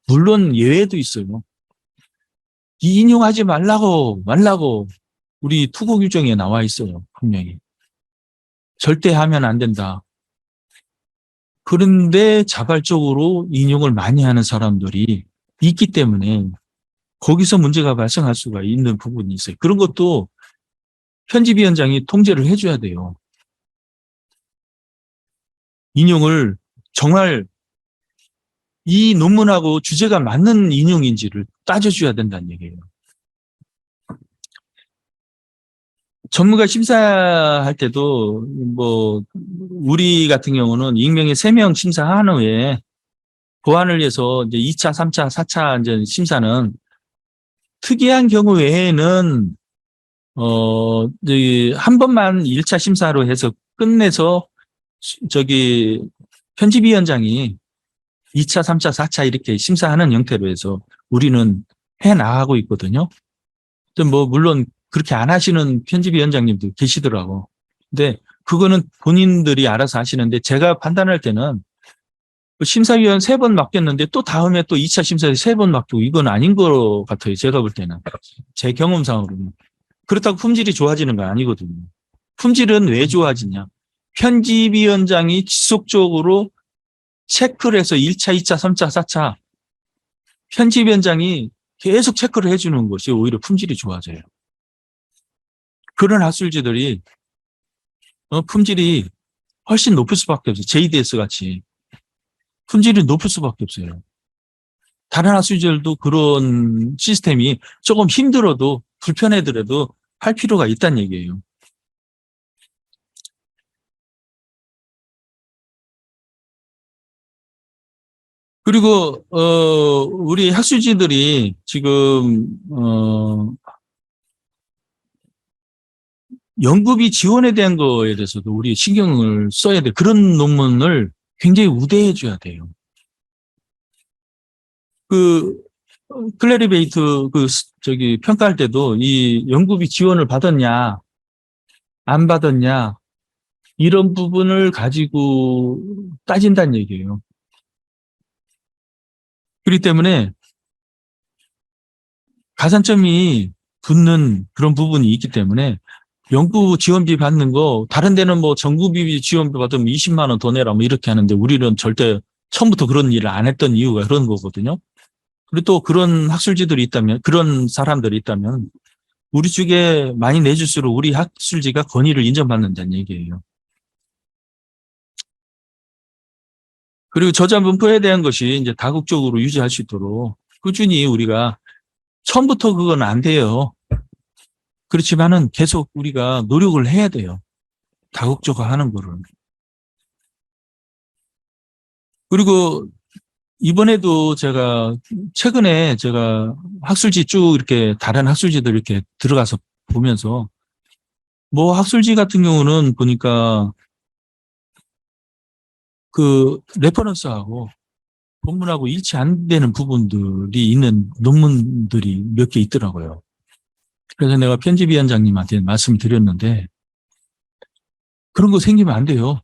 물론 예외도 있어요. 인용하지 말라고 우리 투고 규정에 나와 있어요. 분명히. 절대 하면 안 된다. 그런데 자발적으로 인용을 많이 하는 사람들이 있기 때문에 거기서 문제가 발생할 수가 있는 부분이 있어요. 그런 것도 편집위원장이 통제를 해줘야 돼요. 인용을 정말 이 논문하고 주제가 맞는 인용인지를 따져줘야 된다는 얘기예요. 전문가 심사할 때도 우리 같은 경우는 익명의 3명 심사한 후에 보완을 위해서 이제 2차, 3차, 4차 이제 심사는 특이한 경우 외에는 한 번만 1차 심사로 해서 끝내서 편집위원장이 2차, 3차, 4차 이렇게 심사하는 형태로 해서 우리는 해 나가고 있거든요. 물론 그렇게 안 하시는 편집위원장님도 계시더라고. 근데 그거는 본인들이 알아서 하시는데 제가 판단할 때는 심사위원 3번 맡겼는데 또 다음에 또 2차 심사에 3번 맡기고 이건 아닌 것 같아요. 제가 볼 때는. 제 경험상으로는. 그렇다고 품질이 좋아지는 건 아니거든요. 품질은 왜 좋아지냐. 편집위원장이 지속적으로 체크를 해서 1차, 2차, 3차, 4차 편집위원장이 계속 체크를 해주는 것이 오히려 품질이 좋아져요. 그런 학술지들이 품질이 훨씬 높을 수밖에 없어요. JDS 같이. 품질이 높을 수밖에 없어요. 다른 학술지들도 그런 시스템이 조금 힘들어도 불편하더라도 할 필요가 있다는 얘기예요. 그리고 우리 학술지들이 지금 연구비 지원에 대한 거에 대해서도 우리 신경을 써야 돼. 그런 논문을 굉장히 우대해 줘야 돼요. 클래리베이트 평가할 때도 이 연구비 지원을 받았냐, 안 받았냐, 이런 부분을 가지고 따진다는 얘기예요. 그렇기 때문에 가산점이 붙는 그런 부분이 있기 때문에 연구 지원비 받는 거, 다른 데는 정부비 지원비 받으면 20만 원 더 내라 이렇게 하는데 우리는 절대 처음부터 그런 일을 안 했던 이유가 그런 거거든요. 그리고 또 그런 학술지들이 있다면, 그런 사람들이 있다면, 우리 쪽에 많이 내줄수록 우리 학술지가 권위를 인정받는다는 얘기예요. 그리고 저자 문서에 대한 것이 이제 다국적으로 유지할 수 있도록 꾸준히 우리가 처음부터 그건 안 돼요. 그렇지만은 계속 우리가 노력을 해야 돼요. 다국적화 하는 거를. 그리고 이번에도 최근에 제가 학술지 쭉 이렇게 다른 학술지들 이렇게 들어가서 보면서 뭐 학술지 같은 경우는 보니까 그 레퍼런스하고 본문하고 일치 안 되는 부분들이 있는 논문들이 몇 개 있더라고요. 그래서 내가 편집위원장님한테 말씀드렸는데 그런 거 생기면 안 돼요.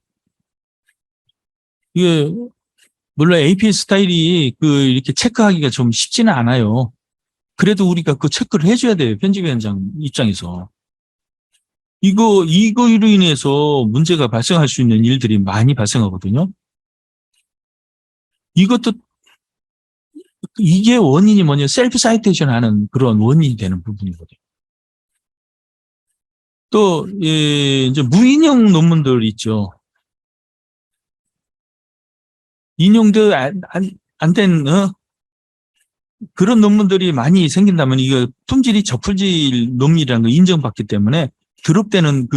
이게 물론 APS 스타일이 이렇게 체크하기가 좀 쉽지는 않아요. 그래도 우리가 그 체크를 해줘야 돼요. 편집위원장 입장에서. 이거로 인해서 문제가 발생할 수 있는 일들이 많이 발생하거든요. 이것도, 이게 원인이 뭐냐, 셀프 사이테이션 하는 그런 원인이 되는 부분이거든요. 또, 예, 이제 무인용 논문들 있죠. 인용도 안 된, 그런 논문들이 많이 생긴다면 이거 품질이 저품질 논문이라는 거 인정받기 때문에 드롭되는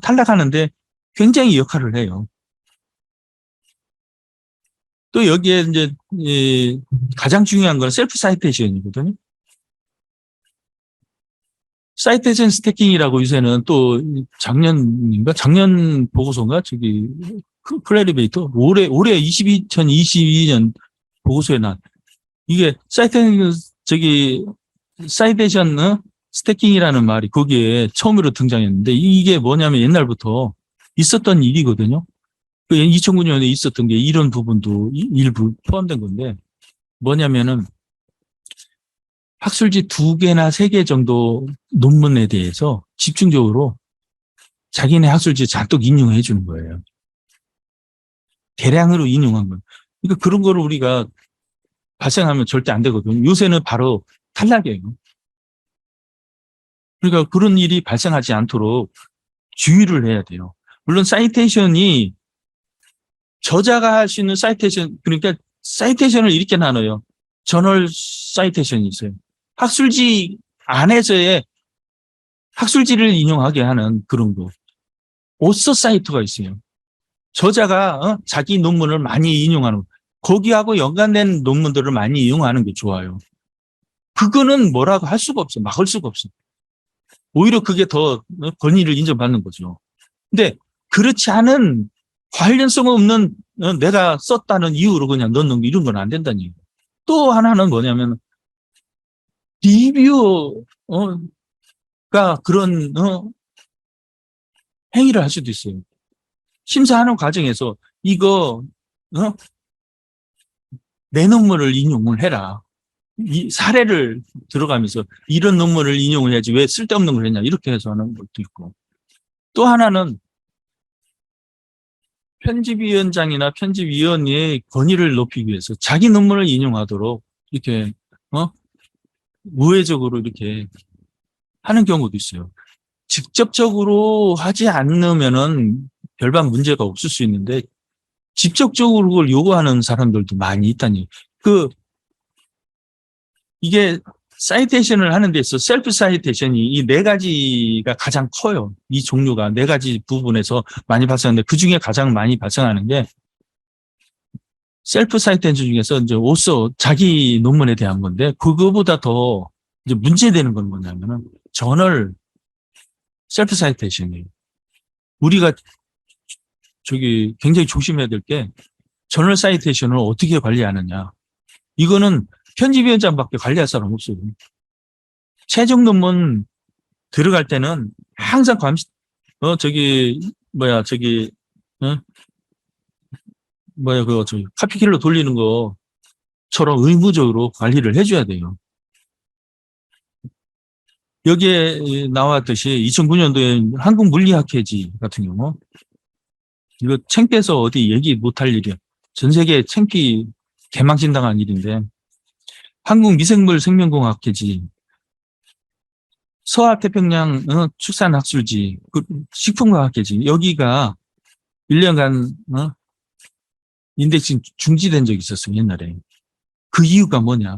탈락하는데 굉장히 역할을 해요. 또 여기에 이제 가장 중요한 건 셀프 사이테이션이거든요. 사이테이션 스태킹이라고 요새는 또 작년 보고서인가 클래리베이터 올해 2022년 보고서에 난 이게 사이테이션 스태킹이라는 말이 거기에 처음으로 등장했는데 이게 뭐냐면 옛날부터 있었던 일이거든요. 2009년에 있었던 게 이런 부분도 일부 포함된 건데 뭐냐면은 학술지 2개나 3개 정도 논문에 대해서 집중적으로 자기네 학술지 잔뜩 인용해 주는 거예요. 대량으로 인용한 거예요. 그러니까 그런 거를 우리가 발생하면 절대 안 되거든요. 요새는 바로 탈락이에요. 그러니까 그런 일이 발생하지 않도록 주의를 해야 돼요. 물론 사이테이션이 저자가 할 수 있는 사이테이션, 그러니까 사이테이션을 이렇게 나눠요. 저널 사이테이션이 있어요. 학술지 안에서의 학술지를 인용하게 하는 그런 거. 오서 사이트가 있어요. 저자가 자기 논문을 많이 인용하는 거. 거기하고 연관된 논문들을 많이 이용하는 게 좋아요. 그거는 뭐라고 할 수가 없어. 막을 수가 없어. 오히려 그게 더 권위를 인정받는 거죠. 근데 그렇지 않은 관련성 없는 내가 썼다는 이유로 그냥 넣는 이런 건 안 된다는 얘기예요. 또 하나는 뭐냐면 리뷰가 그런 행위를 할 수도 있어요. 심사하는 과정에서 이거 내 논문을 인용을 해라. 이 사례를 들어가면서 이런 논문을 인용을 해야지 왜 쓸데없는 걸 했냐 이렇게 해서 하는 것도 있고 또 하나는 편집위원장이나 편집위원회의 권위를 높이기 위해서 자기 논문을 인용하도록 이렇게 우회적으로 이렇게 하는 경우도 있어요. 직접적으로 하지 않으면은 별반 문제가 없을 수 있는데 직접적으로 그걸 요구하는 사람들도 많이 있다니. 이게 사이테이션을 하는 데 있어 셀프 사이테이션이 이 4가지가 가장 커요. 이 종류가 4가지 부분에서 많이 발생하는데 그중에 가장 많이 발생하는 게 셀프 사이테이션 중에서 이제 오서 자기 논문에 대한 건데 그거보다 더 이제 문제되는 건 뭐냐면은 저널 셀프 사이테이션이에요. 우리가 굉장히 조심해야 될 게 저널 사이테이션을 어떻게 관리하느냐. 이거는 편집위원장밖에 관리할 사람 없어요. 최종 논문 들어갈 때는 항상 카피킬러 돌리는 것처럼 의무적으로 관리를 해줘야 돼요. 여기에 나왔듯이 2009년도에 한국물리학회지 같은 경우 이거 창피해서 어디 얘기 못할 일이야. 전 세계 창피 개망신당한 일인데 한국미생물생명공학회지 서아태평양 축산학술지 식품과학회지 여기가 1년간 인덱싱 중지된 적이 있었어요. 옛날에. 그 이유가 뭐냐.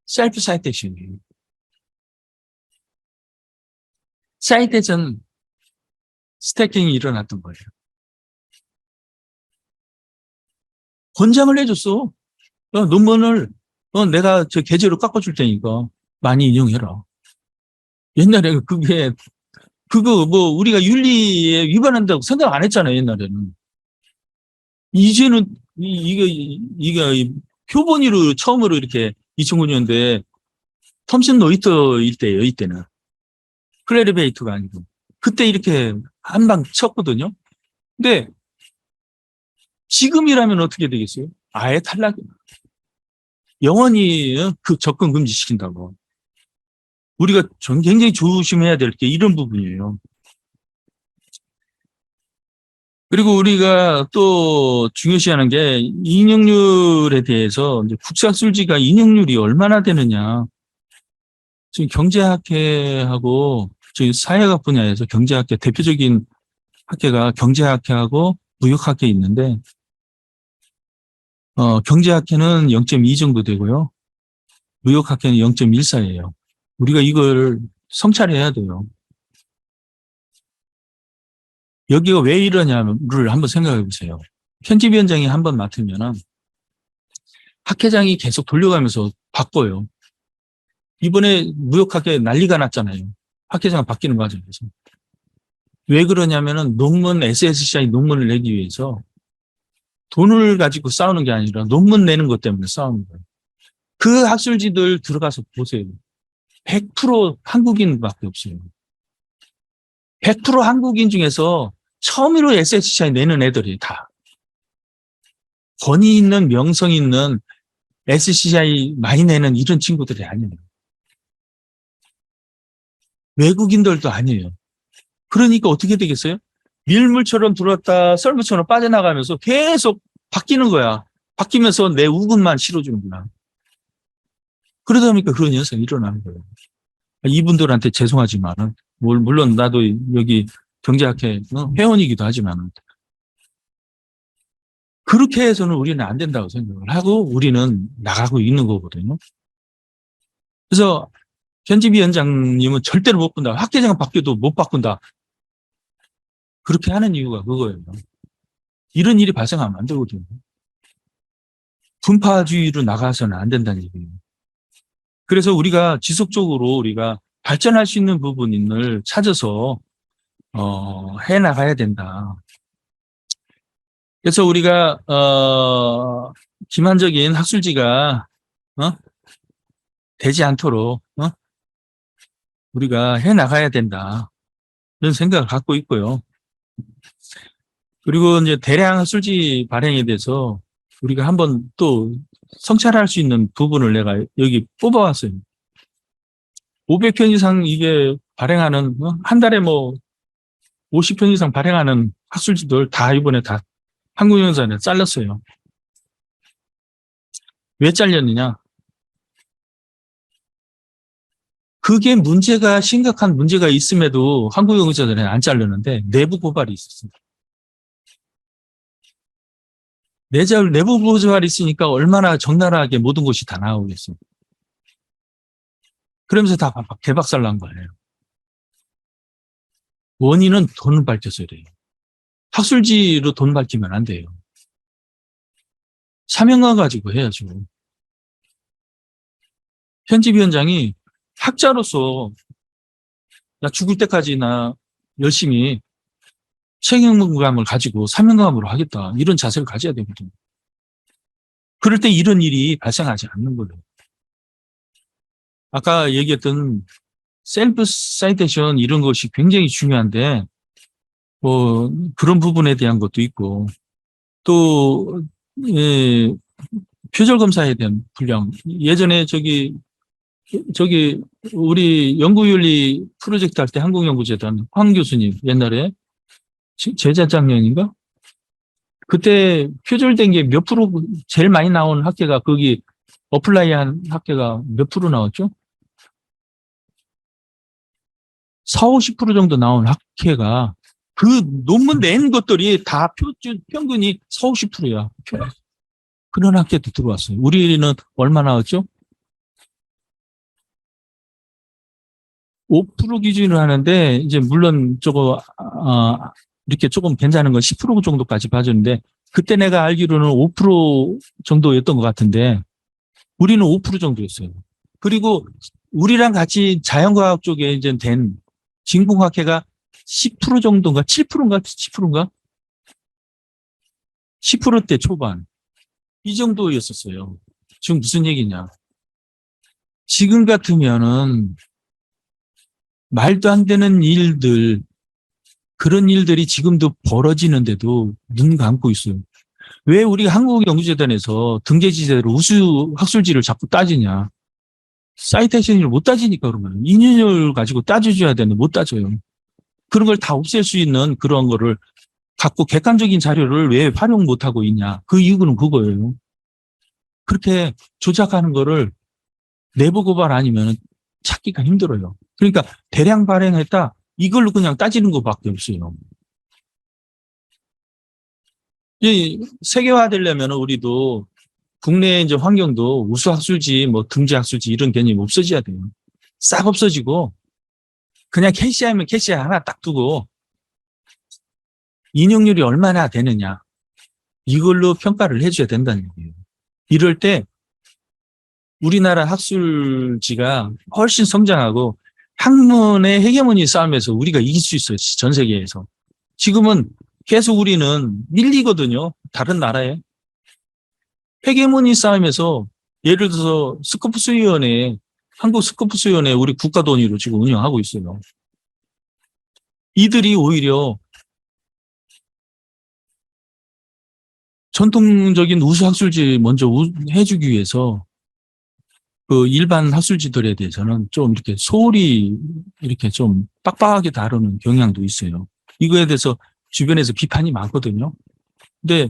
셀프 사이테이션이에요. 사이테이션 스태킹이 일어났던 거예요. 권장을 해줬어. 논문을 내가 저 계제로 깎아줄 테니까 많이 인용해라. 옛날에 그거 뭐 우리가 윤리에 위반한다고 생각 안 했잖아요. 옛날에는. 이제는 이게 표본위로 처음으로 이렇게 2009년도에 톰슨 노이터일 때예요. 이때는 클래리베이터가 아니고 그때 이렇게 한 방 쳤거든요. 근데 지금이라면 어떻게 되겠어요? 아예 탈락. 영원히 그 접근 금지시킨다고. 우리가 굉장히 조심해야 될 게 이런 부분이에요. 그리고 우리가 또 중요시하는 게 인용률에 대해서 이제 국사술지가 인용률이 얼마나 되느냐. 지금 경제학회하고 지금 사회학 분야에서 경제학회 대표적인 학회가 경제학회하고 무역학회 있는데 경제학회는 0.2 정도 되고요. 무역학회는 0.14예요. 우리가 이걸 성찰해야 돼요. 여기가 왜 이러냐를 한번 생각해 보세요. 편집위원장이 한번 맡으면 학회장이 계속 돌려가면서 바꿔요. 이번에 무역학회 난리가 났잖아요. 학회장 바뀌는 과정에서. 왜 그러냐면은 논문, SSCI 논문을 내기 위해서 돈을 가지고 싸우는 게 아니라 논문 내는 것 때문에 싸우는 거예요. 그 학술지들 들어가서 보세요. 100% 한국인밖에 없어요. 100% 한국인 중에서 처음으로 SSCI 내는 애들이 다. 권위 있는 명성 있는 SCI 많이 내는 이런 친구들이 아니에요. 외국인들도 아니에요. 그러니까 어떻게 되겠어요? 밀물처럼 들어왔다 썰물처럼 빠져나가면서 계속 바뀌는 거야. 바뀌면서 내 우군만 실어주는구나. 그러다 보니까 그런 현상이 일어나는 거예요. 이분들한테 죄송하지만은 물론 나도 여기 경제학회 회원이기도 하지만은 그렇게 해서는 우리는 안 된다고 생각을 하고 우리는 나가고 있는 거거든요. 그래서 편집위원장님은 절대로 못 바꾼다. 학회장 바뀌어도 못 바꾼다. 그렇게 하는 이유가 그거예요. 이런 일이 발생하면 안 되거든요. 분파주의로 나가서는 안 된다는 얘기예요. 그래서 우리가 지속적으로 우리가 발전할 수 있는 부분을 찾아서 해 나가야 된다. 그래서 우리가 기만적인 학술지가 되지 않도록 우리가 해 나가야 된다. 이런 생각을 갖고 있고요. 그리고 이제 대량 학술지 발행에 대해서 우리가 한번 또 성찰할 수 있는 부분을 내가 여기 뽑아왔어요. 500편 이상 이게 발행하는 한 달에 뭐 50편 이상 발행하는 학술지들 다 이번에 다 한국영사에 잘랐어요. 왜 잘렸느냐? 그게 문제가 심각한 문제가 있음에도 한국영사들은 안 자르는데 내부 고발이 있었습니다. 내부 고발이 있으니까 얼마나 적나라하게 모든 것이 다 나오겠어요. 그러면서 다 개박살 난 거예요. 원인은 돈을 밝혀서야 돼요. 학술지로 돈 밝히면 안 돼요. 사명감 가지고 해야죠. 편집위원장이 학자로서 나 죽을 때까지 나 열심히 책임감을 가지고 사명감으로 하겠다. 이런 자세를 가져야 되거든요. 그럴 때 이런 일이 발생하지 않는 거예요. 아까 얘기했던 셀프 사이테이션 이런 것이 굉장히 중요한데 뭐 그런 부분에 대한 것도 있고 또 표절 검사에 대한 분량 예전에 저기 우리 연구윤리 프로젝트 할 때 한국연구재단 황 교수님 옛날에 제자장년인가 그때 표절된 게 몇 프로, 제일 많이 나온 학회가 거기 어플라이한 학회가 몇 프로 나왔죠? 4, 50% 정도 나온 학회가 그 논문 낸 것들이 다 평균이 4, 50%야. 그런 학회도 들어왔어요. 우리는 얼마 나왔죠? 5% 기준으로 하는데, 이제 물론 저거, 이렇게 조금 괜찮은 건 10% 정도까지 봐줬는데, 그때 내가 알기로는 5% 정도였던 것 같은데, 우리는 5% 정도였어요. 그리고 우리랑 같이 자연과학 쪽에 이제 된 진공학회가 10% 정도인가, 7%인가, 10%인가? 10%대 초반. 이 정도였었어요. 지금 무슨 얘기냐. 지금 같으면은 말도 안 되는 일들, 그런 일들이 지금도 벌어지는데도 눈 감고 있어요. 왜 우리가 한국연구재단에서 등재지대로 우수 학술지를 자꾸 따지냐. 사이테이션을 못 따지니까 그런 거예요. 인연을 가지고 따져줘야 되는데 못 따져요. 그런 걸 다 없앨 수 있는 그런 거를 갖고 객관적인 자료를 왜 활용 못하고 있냐. 그 이유는 그거예요. 그렇게 조작하는 거를 내부 고발 아니면 찾기가 힘들어요. 그러니까 대량 발행했다. 이걸로 그냥 따지는 것밖에 없어요. 이 세계화되려면 우리도 국내 이제 환경도 우수학술지, 뭐 등재학술지 이런 개념이 없어져야 돼요. 싹 없어지고 그냥 캐시하면 캐시 하나 딱 두고 인용률이 얼마나 되느냐 이걸로 평가를 해줘야 된다는 얘기예요. 이럴 때 우리나라 학술지가 훨씬 성장하고 학문의 헤게모니 싸움에서 우리가 이길 수 있어요. 전 세계에서. 지금은 계속 우리는 밀리거든요. 다른 나라에. 헤게모니 싸움에서 예를 들어서 스코프스위원회, 한국 스코프스위원회 우리 국가 돈으로 지금 운영하고 있어요. 이들이 오히려 전통적인 우수 학술지 먼저 해주기 위해서 그 일반 학술지들에 대해서는 좀 이렇게 소홀히 이렇게 좀 빡빡하게 다루는 경향도 있어요. 이거에 대해서 주변에서 비판이 많거든요. 근데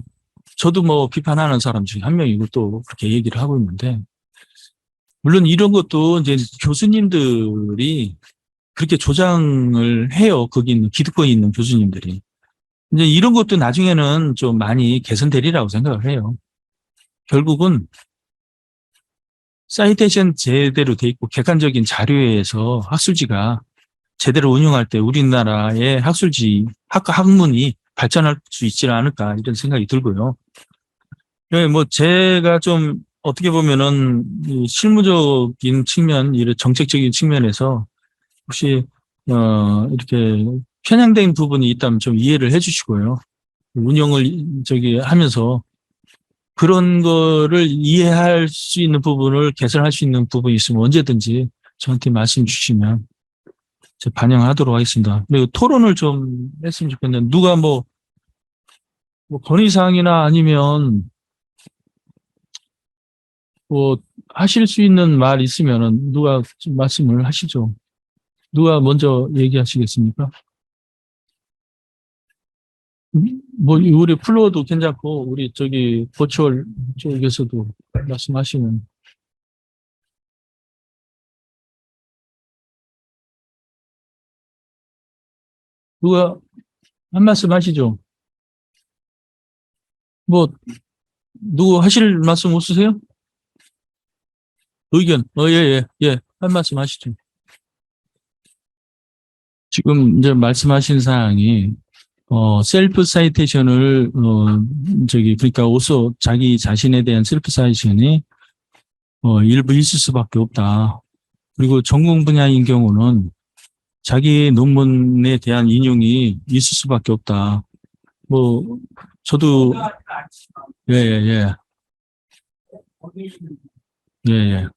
저도 뭐 비판하는 사람 중에 한 명이고 또 그렇게 얘기를 하고 있는데, 물론 이런 것도 이제 교수님들이 그렇게 조장을 해요. 거기 있는 기득권이 있는 교수님들이. 이제 이런 것도 나중에는 좀 많이 개선되리라고 생각을 해요. 결국은 사이테이션 제대로 돼 있고 객관적인 자료에서 학술지가 제대로 운영할 때 우리나라의 학술지, 학문이 발전할 수 있지 않을까 이런 생각이 들고요. 뭐 제가 좀 어떻게 보면은 실무적인 측면, 이런 정책적인 측면에서 혹시 이렇게 편향된 부분이 있다면 좀 이해를 해주시고요. 운영을 하면서 그런 거를 이해할 수 있는 부분을 개선할 수 있는 부분이 있으면 언제든지 저한테 말씀 주시면 제가 반영하도록 하겠습니다. 그리고 토론을 좀 했으면 좋겠는데, 누가 뭐 건의사항이나 아니면 뭐 하실 수 있는 말 있으면은 누가 좀 말씀을 하시죠. 누가 먼저 얘기하시겠습니까? 뭐 우리 플로어도 괜찮고 우리 저기 버추얼 쪽에서도 말씀하시면. 누가 한 말씀 하시죠. 뭐 누구 하실 말씀 없으세요? 의견. 예, 예, 예. 한 말씀 하시죠. 지금 이제 말씀하신 사항이 셀프 사이테이션을 그러니까 오서 자기 자신에 대한 셀프 사이테이션이 일부 있을 수밖에 없다. 그리고 전공 분야인 경우는 자기 논문에 대한 인용이 있을 수밖에 없다. 뭐 저도 예, 예, 예, 예, 예,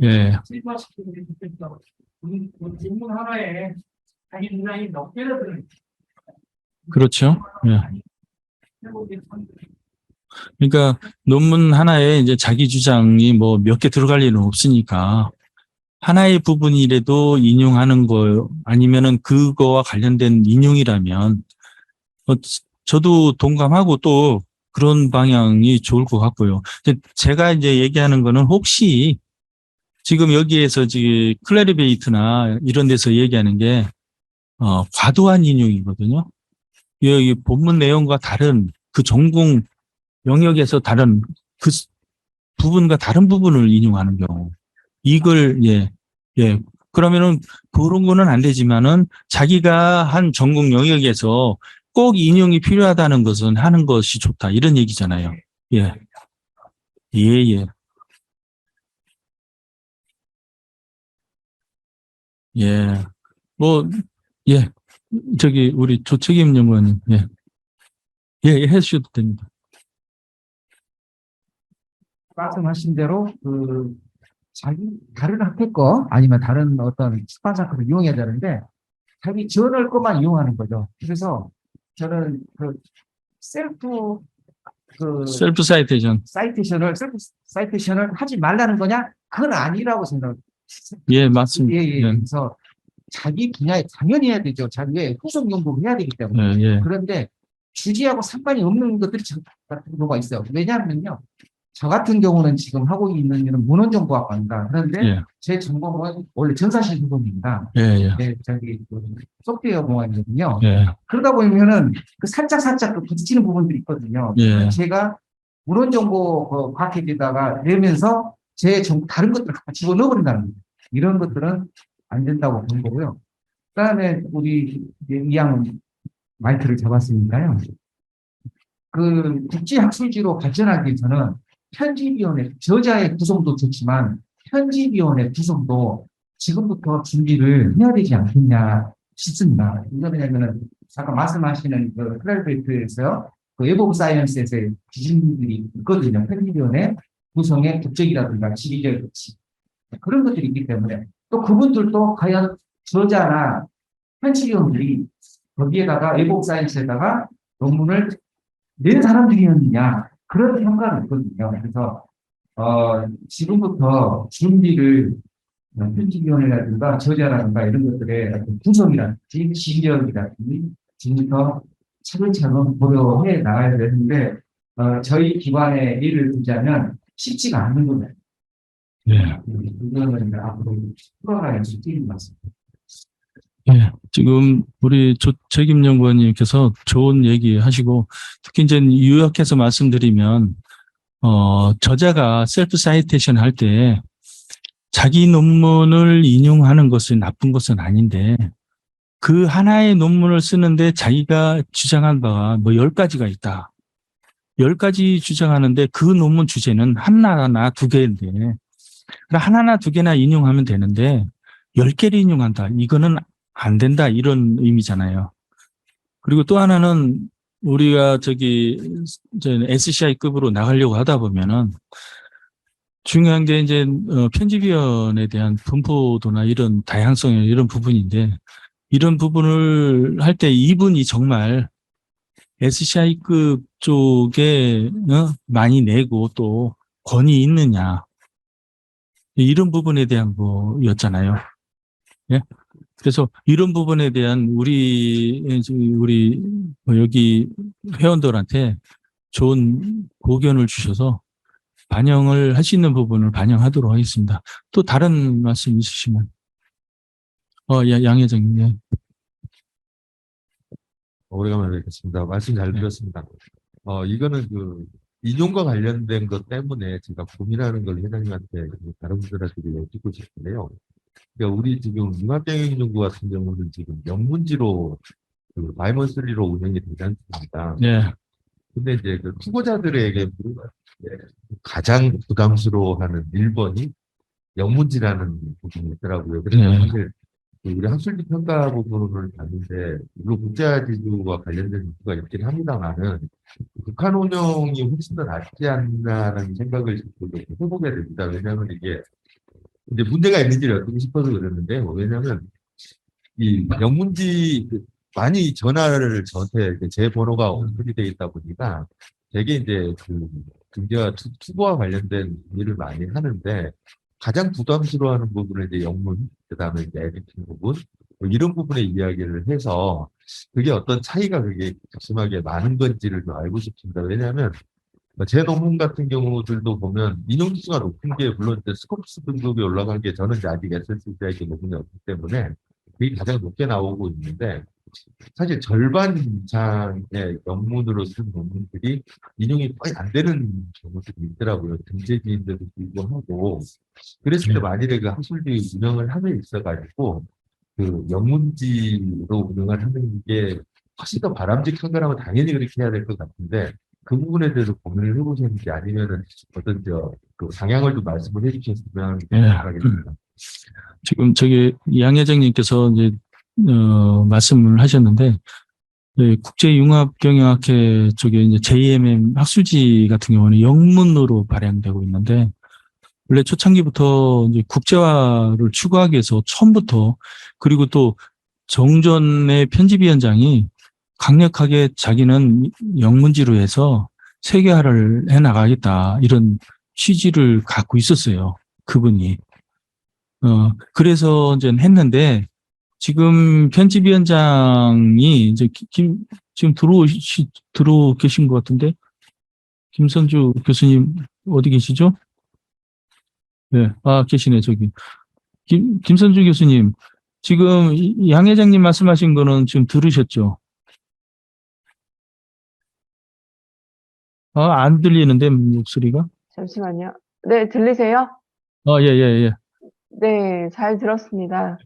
예, 그렇죠. 예. 그러니까 논문 하나에 이제 자기 주장이 뭐 몇 개 들어갈 일은 없으니까 하나의 부분이라도 인용하는 거 아니면은 그거와 관련된 인용이라면 저도 동감하고 또 그런 방향이 좋을 것 같고요. 제가 이제 얘기하는 거는 혹시 지금 여기에서 지금 클래리베이트나 이런 데서 얘기하는 게 과도한 인용이거든요. 이 본문 내용과 다른 그 전공 영역에서 다른 그 부분과 다른 부분을 인용하는 경우. 이걸, 예, 예. 그러면은 그런 거는 안 되지만은 자기가 한 전공 영역에서 꼭 인용이 필요하다는 것은 하는 것이 좋다. 이런 얘기잖아요. 예, 예, 예, 예. 뭐, 예. 저기, 우리 조책임 연구원님, 예, 예, 예, 해주셔도 됩니다. 말씀하신 대로 자기 다른 학회 거 아니면 다른 어떤 출판사 거를 이용해야 되는데 자기 저널 것만 이용하는 거죠. 그래서 저는 셀프 그 셀프 사이테이션. 셀프 사이테이션을 하지 말라는 거냐? 그건 아니라고 생각해요. 예, 예, 맞습니다. 예. 예, 그래서 자기 분야에 당연히 해야 되죠. 자기의 후속 연구를 해야 되기 때문에. 예, 예, 그런데 주제하고 상관이 없는 것들이 같은 경우가 있어요. 왜냐하면요. 저 같은 경우는 지금 하고 있는 일은 문헌정보학과입니다. 그런데 예, 제 전공은 원래 전사실 부분입니다. 예, 예, 네, 소프트웨어 공학이거든요. 예, 그러다 보면은 살짝 부딪히는 부분들이 있거든요. 예, 제가 문헌정보 과학에다가 내면서 다른 것들을 갖다 집어넣어버린다는 거예요. 이런 것들은 안 된다고 보는 거고요. 그다음에 우리 이양 마이크를 잡았으니까요. 국제학술지로 발전하기 위해서는 편집위원회, 저자의 구성도 좋지만 편집위원회 구성도 지금부터 준비를 해야 되지 않겠냐 싶습니다. 이거 왜냐면은 아까 말씀하시는 클래리베이트에서요, 웹 오브 사이언스에서의 기준들이 있거든요. 편집위원회 구성의 국적이라든가 지리적 가치 그런 것들이 있기 때문에 또 그분들도 과연 저자나 편집위원들이 거기에다가 웹 오브 사이언스에다가 논문을 낸 사람들이었느냐 그런 평가는 있거든요. 그래서 지금부터 준비를 편집위원회라든가 저자라든가 이런 것들의 어떤 구성이라든지 지휘력이라든지 지금부터 차근차근 고려해 나가야 되는데 저희 기관의 일을 두자면 쉽지가 않는 거예요. 예. 이거는 앞으로 풀어가야 수준인 것 같습니다. 예, 지금 우리 책임연구원님께서 좋은 얘기 하시고, 특히 이제 요약해서 말씀드리면, 저자가 셀프 사이테이션 할 때 자기 논문을 인용하는 것은 나쁜 것은 아닌데, 그 하나의 논문을 쓰는데 자기가 주장한 바가 뭐 10가지가 있다. 10가지 주장하는데 그 논문 주제는 하나나 두 개인데, 하나나 두 개나 인용하면 되는데, 10개를 인용한다. 이거는 안 된다. 이런 의미잖아요. 그리고 또 하나는 우리가 SCI급으로 나가려고 하다 보면은 중요한 게 이제 편집위원에 대한 분포도나 이런 다양성 이런 부분인데 이런 부분을 할 때 이분이 정말 SCI급 쪽에 많이 내고 또 권위 있느냐 이런 부분에 대한 거였잖아요. 예? 그래서 이런 부분에 대한 우리 여기 회원들한테 좋은 고견을 주셔서 반영을 할 수 있는 부분을 반영하도록 하겠습니다. 또 다른 말씀 있으시면 양 회장님. 예. 오래간만에 뵙겠습니다. 말씀 잘 네. 들었습니다. 이거는 인용과 관련된 것 때문에 제가 고민하는 걸 회장님한테 다른 분들한테 여쭙고 싶은데요. 그러니까 우리 지금 융합경영연구 같은 경우는 지금 영문지로 마이먼스리로 운영이 되지 않습니까? 네. 근데 이제 투고자들에게 가장 부담스러워하는 1번이 영문지라는 부분이 있더라고요. 그래서 네. 사실 우리 학술지 평가 부분을 봤는데, 물론 국제화지수와 관련된 이슈가 있긴 합니다만은, 북한 운영이 훨씬 더 낫지 않나라는 생각을 해보게 됩니다. 왜냐하면 이게, 이제 문제가 있는지를 여쭙고 싶어서 그랬는데, 왜냐하면, 이 영문지, 많이 전화를 저한테 제 번호가 오픈이 되어 있다 보니까, 되게 이제 경제와 투고와 관련된 일을 많이 하는데, 가장 부담스러워하는 부분은 이제 영문, 그다음에 이제 에디팅 부분, 뭐 이런 부분에 이야기를 해서 그게 어떤 차이가 그게 극심하게 많은 건지를 좀 알고 싶습니다. 왜냐하면 제 논문 같은 경우들도 보면 인용 지수가 높은 게 물론 이제 스코프스 등급이 올라간 게 저는 이제 아직 SSCIT 논문이 없기 때문에 그게 가장 높게 나오고 있는데 사실 절반 이상의 영문으로 쓴 논문들이 인용이 거의 안 되는 경우들이 있더라고요. 등재지인데도 불구하고. 그랬을 때 만일에 그 학술지 운영을 하에 있어가지고 그 영문지로 운영을 하는 게 훨씬 더 바람직한 거라면 당연히 그렇게 해야 될 것 같은데 그 부분에 대해서 고민을 해보셨는지 아니면은 어떤 그 방향을 좀 말씀을 해주셨으면 예. 생각하겠습니다. 지금 양 회장님께서 이제 말씀을 하셨는데 네, 국제융합경영학회 쪽에 이제 JMM 학술지 같은 경우는 영문으로 발행되고 있는데 원래 초창기부터 이제 국제화를 추구하기 위해서 처음부터 그리고 또 정전의 편집위원장이 강력하게 자기는 영문지로 해서 세계화를 해 나가겠다 이런 취지를 갖고 있었어요. 그분이. 그래서 이제 했는데 지금 편집위원장이 이제 지금 들어오 계신 것 같은데 김선주 교수님 어디 계시죠? 네, 계시네 저기. 김선주 교수님 지금 양 회장님 말씀하신 거는 지금 들으셨죠? 안 들리는데 목소리가? 잠시만요. 네, 들리세요? 예, 예, 예. 네, 잘 들었습니다.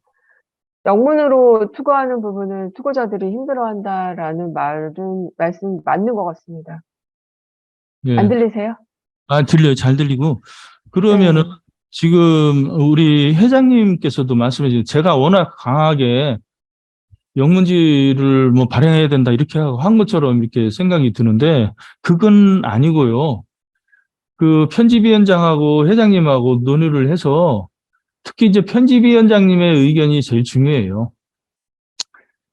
영문으로 투고하는 부분을 투고자들이 힘들어한다라는 말씀 맞는 것 같습니다. 안 예. 들리세요? 들려요. 잘 들리고. 그러면은 네. 지금 우리 회장님께서도 말씀해 주신 제가 워낙 강하게 영문지를 뭐 발행해야 된다 이렇게 한 것처럼 이렇게 생각이 드는데 그건 아니고요. 그 편집위원장하고 회장님하고 논의를 해서 특히 이제 편집위원장님의 의견이 제일 중요해요.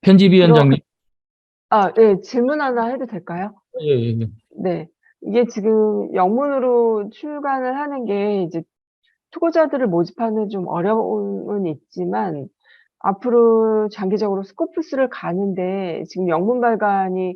편집위원장님. 네, 질문 하나 해도 될까요? 예, 예, 예. 네. 이게 지금 영문으로 출간을 하는 게 이제 투고자들을 모집하는 좀 어려움은 있지만 앞으로 장기적으로 스코프스를 가는데 지금 영문 발간이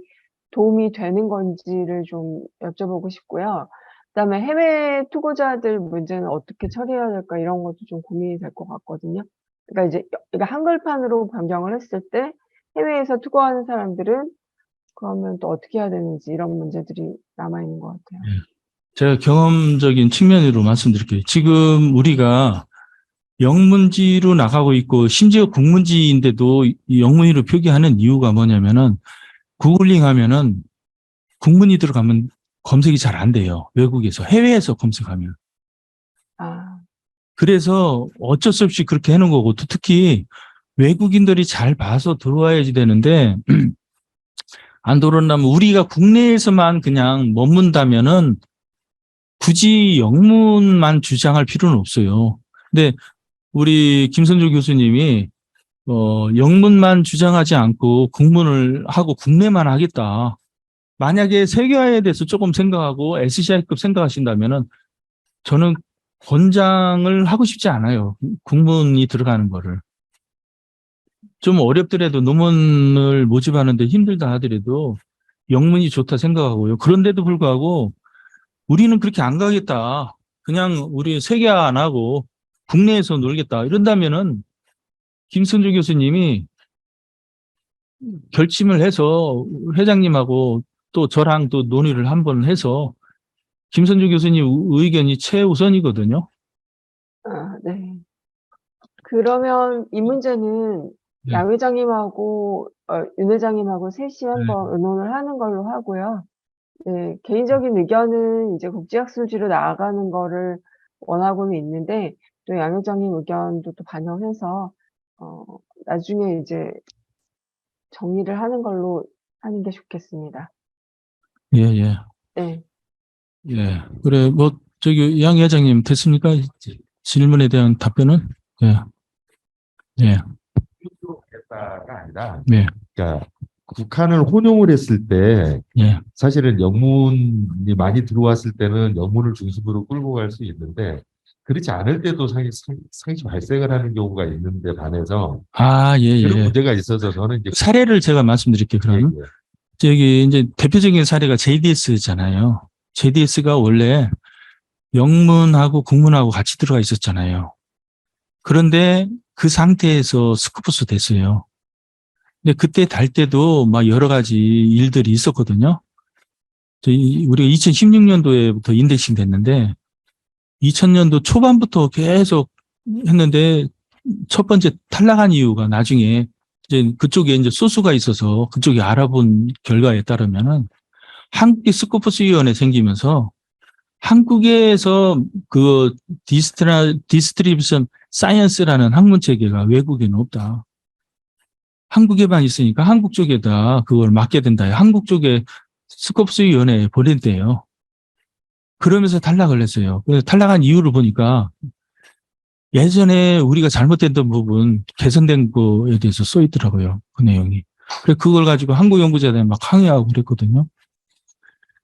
도움이 되는 건지를 좀 여쭤보고 싶고요. 그다음에 해외 투고자들 문제는 어떻게 처리해야 될까 이런 것도 좀 고민이 될 것 같거든요. 그러니까 이제 그러니까 한글판으로 변경을 했을 때 해외에서 투고하는 사람들은 그러면 또 어떻게 해야 되는지 이런 문제들이 남아 있는 것 같아요. 제가 경험적인 측면으로 말씀드릴게요. 지금 우리가 영문지로 나가고 있고 심지어 국문지인데도 이 영문으로 표기하는 이유가 뭐냐면은 구글링 하면은 국문이 들어가면 검색이 잘 안 돼요. 외국에서 해외에서 검색하면. 아, 그래서 어쩔 수 없이 그렇게 해놓은 거고 또 특히 외국인들이 잘 봐서 들어와야지 되는데 안 들어온다면 우리가 국내에서만 그냥 머문다면은 굳이 영문만 주장할 필요는 없어요. 근데 우리 김선주 교수님이 영문만 주장하지 않고 국문을 하고 국내만 하겠다. 만약에 세계화에 대해서 조금 생각하고 SCI급 생각하신다면은 저는 권장을 하고 싶지 않아요. 국문이 들어가는 거를. 좀 어렵더라도 논문을 모집하는데 힘들다 하더라도 영문이 좋다 생각하고요. 그런데도 불구하고 우리는 그렇게 안 가겠다. 그냥 우리 세계화 안 하고 국내에서 놀겠다. 이런다면은 김선주 교수님이 결심을 해서 회장님하고 또 저랑 또 논의를 한번 해서 김선주 교수님 의견이 최우선이거든요. 네. 그러면 이 문제는 네. 양 회장님하고 윤 회장님하고 셋이 한번 의논을 하는 걸로 하고요. 네, 개인적인 의견은 이제 국제학술지로 나아가는 거를 원하고는 있는데 또 양 회장님 의견도 또 반영해서 나중에 이제 정리를 하는 걸로 하는 게 좋겠습니다. 예, 예, 네. 예. 그래, 양 회장님 됐습니까? 질문에 대한 답변은? 예, 예, 했다가 아니라 예, 그러니까 북한을 혼용을 했을 때 예, 사실은 영문이 많이 들어왔을 때는 영문을 중심으로 끌고 갈 수 있는데 그렇지 않을 때도 상시 발생을 하는 경우가 있는데 반해서 아, 예, 그런 예. 문제가 있어서 저는 이제 사례를 제가 말씀드릴게요, 예, 그럼. 예. 저기, 이제 대표적인 사례가 JDS잖아요. JDS가 원래 영문하고 국문하고 같이 들어가 있었잖아요. 그런데 그 상태에서 스쿠버스 됐어요. 근데 그때 달 때도 막 여러 가지 일들이 있었거든요. 우리가 2016년도에부터 인덱싱 됐는데 2000년도 초반부터 계속 했는데 첫 번째 탈락한 이유가 나중에 이제 그쪽에 이제 소수가 있어서 그쪽이 알아본 결과에 따르면은 한국의 스코퍼스 위원회 생기면서 한국에서 그 디스트리뷰션 사이언스라는 학문 체계가 외국에는 없다. 한국에만 있으니까 한국 쪽에다 그걸 맡게 된다. 한국 쪽에 스코프스 위원회에 보낸대요. 그러면서 탈락을 했어요. 그래서 탈락한 이유를 보니까 예전에 우리가 잘못됐던 부분 개선된 거에 대해서 써 있더라고요. 그 내용이. 그래 그걸 가지고 한국 연구자들이 막 항의하고 그랬거든요.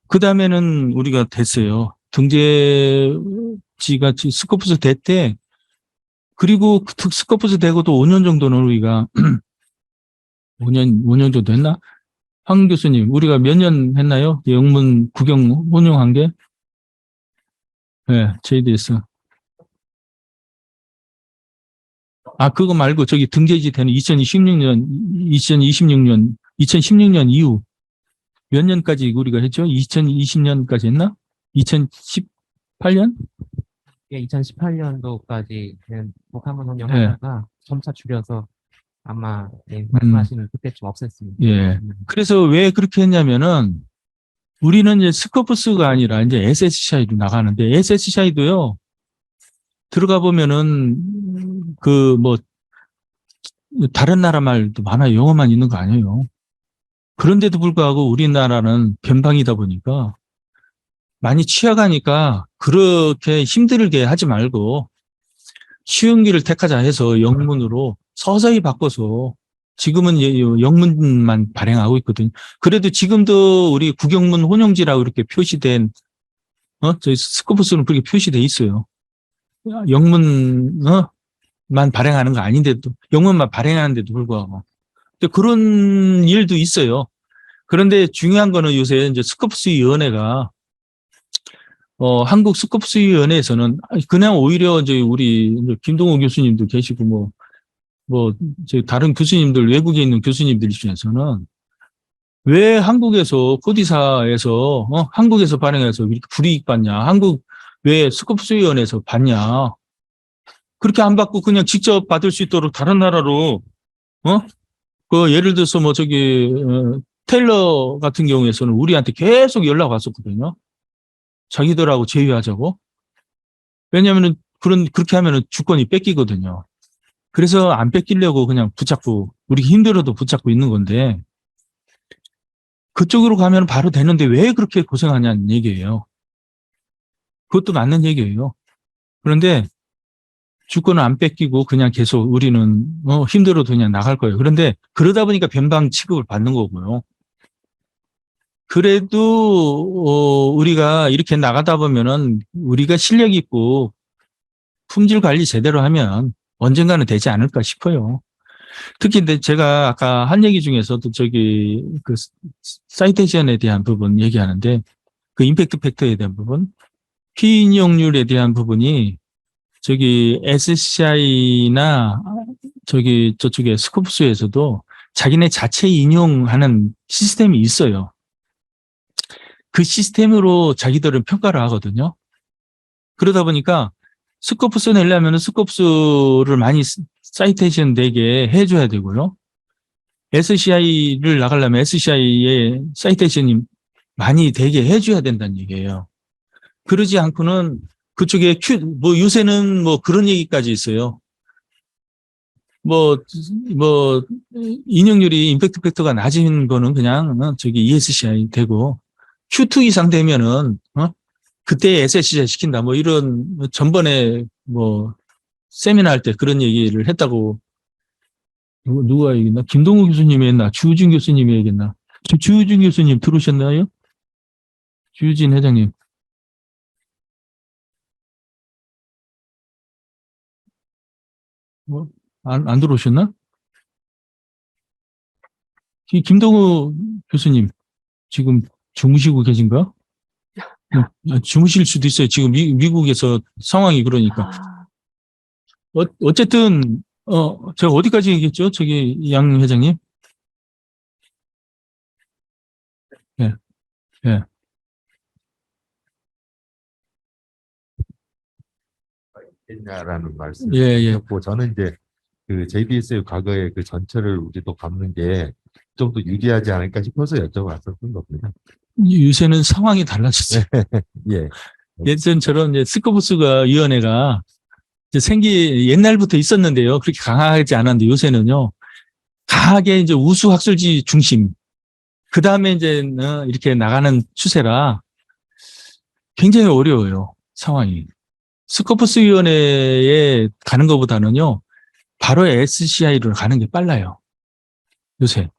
그 다음에는 우리가 됐어요. 등재지가 스코프스 됐대. 그리고 그 스코프스 되고도 5년 정도는 우리가 5년 정도 했나? 황 교수님, 우리가 몇 년 했나요? 영문 국영 혼용한 게? 네, JDS. 아, 그거 말고 저기 등재지 되는 2016년 이후 몇 년까지 우리가 했죠? 2020년까지 했나? 2018년? 예, 2018년도까지 복합문 네. 운영하다가 점차 줄여서 아마 예, 말씀하시는 그때쯤 없앴습니다. 예. 그래서 왜 그렇게 했냐면은 우리는 이제 스코프스가 아니라 이제 SSCI로 나가는데 SSCI도요, 들어가 보면은 그 뭐 다른 나라 말도 많아요. 영어만 있는 거 아니에요. 그런데도 불구하고 우리나라는 변방이다 보니까 많이 취약하니까 그렇게 힘들게 하지 말고 쉬운 길을 택하자 해서 영문으로 서서히 바꿔서 지금은 영문만 발행하고 있거든요. 그래도 지금도 우리 국영문 혼용지라고 이렇게 표시된 저희 스코프스는 그렇게 표시돼 있어요. 영문 만 발행하는 거 아닌데도 영문만 발행하는데도 불구하고 근데 그런 일도 있어요. 그런데 중요한 거는 요새 이제 스코프스 위원회가 한국 스코프스 위원회에서는 그냥 오히려 이제 우리 이제 김동호 교수님도 계시고 저 다른 교수님들 외국에 있는 교수님들 중에서는 왜 한국에서 코디사에서 한국에서 발행해서 이렇게 불이익 받냐? 한국 왜 스코프스 위원회에서 받냐? 그렇게 안 받고 그냥 직접 받을 수 있도록 다른 나라로 그 예를 들어서 뭐 저기 테일러 같은 경우에서는 우리한테 계속 연락 왔었거든요. 자기들하고 제휴하자고. 왜냐하면은 그렇게 하면은 주권이 뺏기거든요. 그래서 안 뺏기려고 그냥 붙잡고 우리 힘들어도 붙잡고 있는 건데 그쪽으로 가면 바로 되는데 왜 그렇게 고생하냐는 얘기예요. 그것도 맞는 얘기예요. 그런데 주권을 안 뺏기고 그냥 계속 우리는 힘들어도 그냥 나갈 거예요. 그런데 그러다 보니까 변방 취급을 받는 거고요. 그래도 우리가 이렇게 나가다 보면은 우리가 실력 있고 품질 관리 제대로 하면 언젠가는 되지 않을까 싶어요. 특히 근데 제가 아까 한 얘기 중에서도 저기 그 사이테이션에 대한 부분 얘기하는데 그 임팩트 팩터에 대한 부분, 피인용률에 대한 부분이 저기 SCI나 저쪽에 스코프스에서도 자기네 자체 인용하는 시스템이 있어요. 그 시스템으로 자기들은 평가를 하거든요. 그러다 보니까 스코프스 내려면 스코프스를 많이 사이테이션 되게 해줘야 되고요. SCI를 나가려면 SCI의 사이테이션이 많이 되게 해줘야 된다는 얘기예요. 그러지 않고는 그쪽에 요새는 뭐 그런 얘기까지 있어요. 인용률이 임팩트 팩터가 낮은 거는 그냥 저기 ESCI 되고 Q2 이상 되면은, 그때 SSCI 시킨다. 뭐 이런 전번에 세미나 할 때 그런 얘기를 했다고 누가 얘기했나? 김동우 교수님이 했나? 주우진 교수님이 얘기했나? 주우진 교수님 들으셨나요? 주우진 회장님. 안 들어오셨나? 김동우 교수님, 지금 주무시고 계신가? 주무실 수도 있어요. 지금 미국에서 상황이 그러니까. 아, 어쨌든, 제가 어디까지 얘기했죠? 저기, 양 회장님? 예, 예. 있냐라는 말씀을 예, 예. 드렸고, 저는 이제 그 JBS의 과거의 그 전철을 우리 또 갚는 게 좀 더 유리하지 않을까 싶어서 여쭤봤었던 겁니다. 요새는 상황이 달라졌어요. 예. 예전처럼 이제 스코브스가 위원회가 이제 옛날부터 있었는데요. 그렇게 강하지 않았는데 요새는요. 강하게 이제 우수 학술지 중심. 그 다음에 이제 이렇게 나가는 추세라 굉장히 어려워요. 상황이. 스코프스 위원회에 가는 것보다는요. 바로 SCI로 가는 게 빨라요. 요새.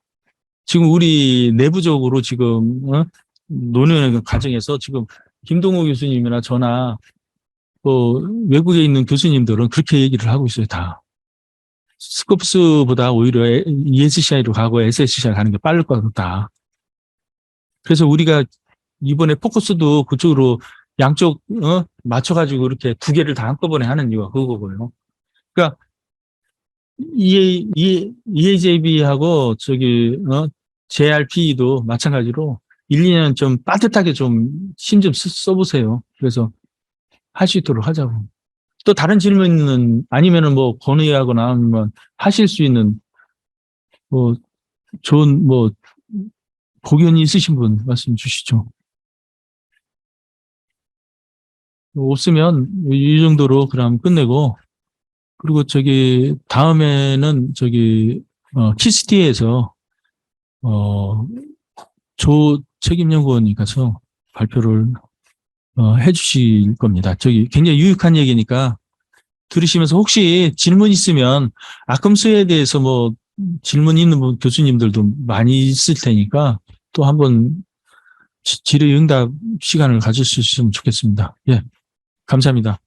지금 우리 내부적으로 지금 논의하는 과정에서 지금 김동호 교수님이나 저나 외국에 있는 교수님들은 그렇게 얘기를 하고 있어요. 다. 스코프스보다 오히려 ESCI로 가고 SSCI 가는 게 빠를 것 같다. 그래서 우리가 이번에 포커스도 그쪽으로 양쪽 맞춰가지고 이렇게 두 개를 다 한꺼번에 하는 이유가 그거고요. 그러니까 EAJB하고 저기 JRP도 마찬가지로 1, 2년 좀 빠듯하게 좀 힘 좀 써보세요. 그래서 할 수 있도록 하자고. 또 다른 질문은 아니면은 뭐 건의하거나 아니면 하실 수 있는 뭐 좋은 뭐 고견이 있으신 분 말씀 주시죠. 없으면 이 정도로 그럼 끝내고 그리고 저기 다음에는 저기 키스티에서 조 책임연구원이 가서 발표를 해 주실 겁니다. 저기 굉장히 유익한 얘기니까 들으시면서 혹시 질문 있으면 아컴스에 대해서 뭐 질문 있는 분 교수님들도 많이 있을 테니까 또 한번 질의응답 시간을 가질 수 있으면 좋겠습니다. 예, 감사합니다.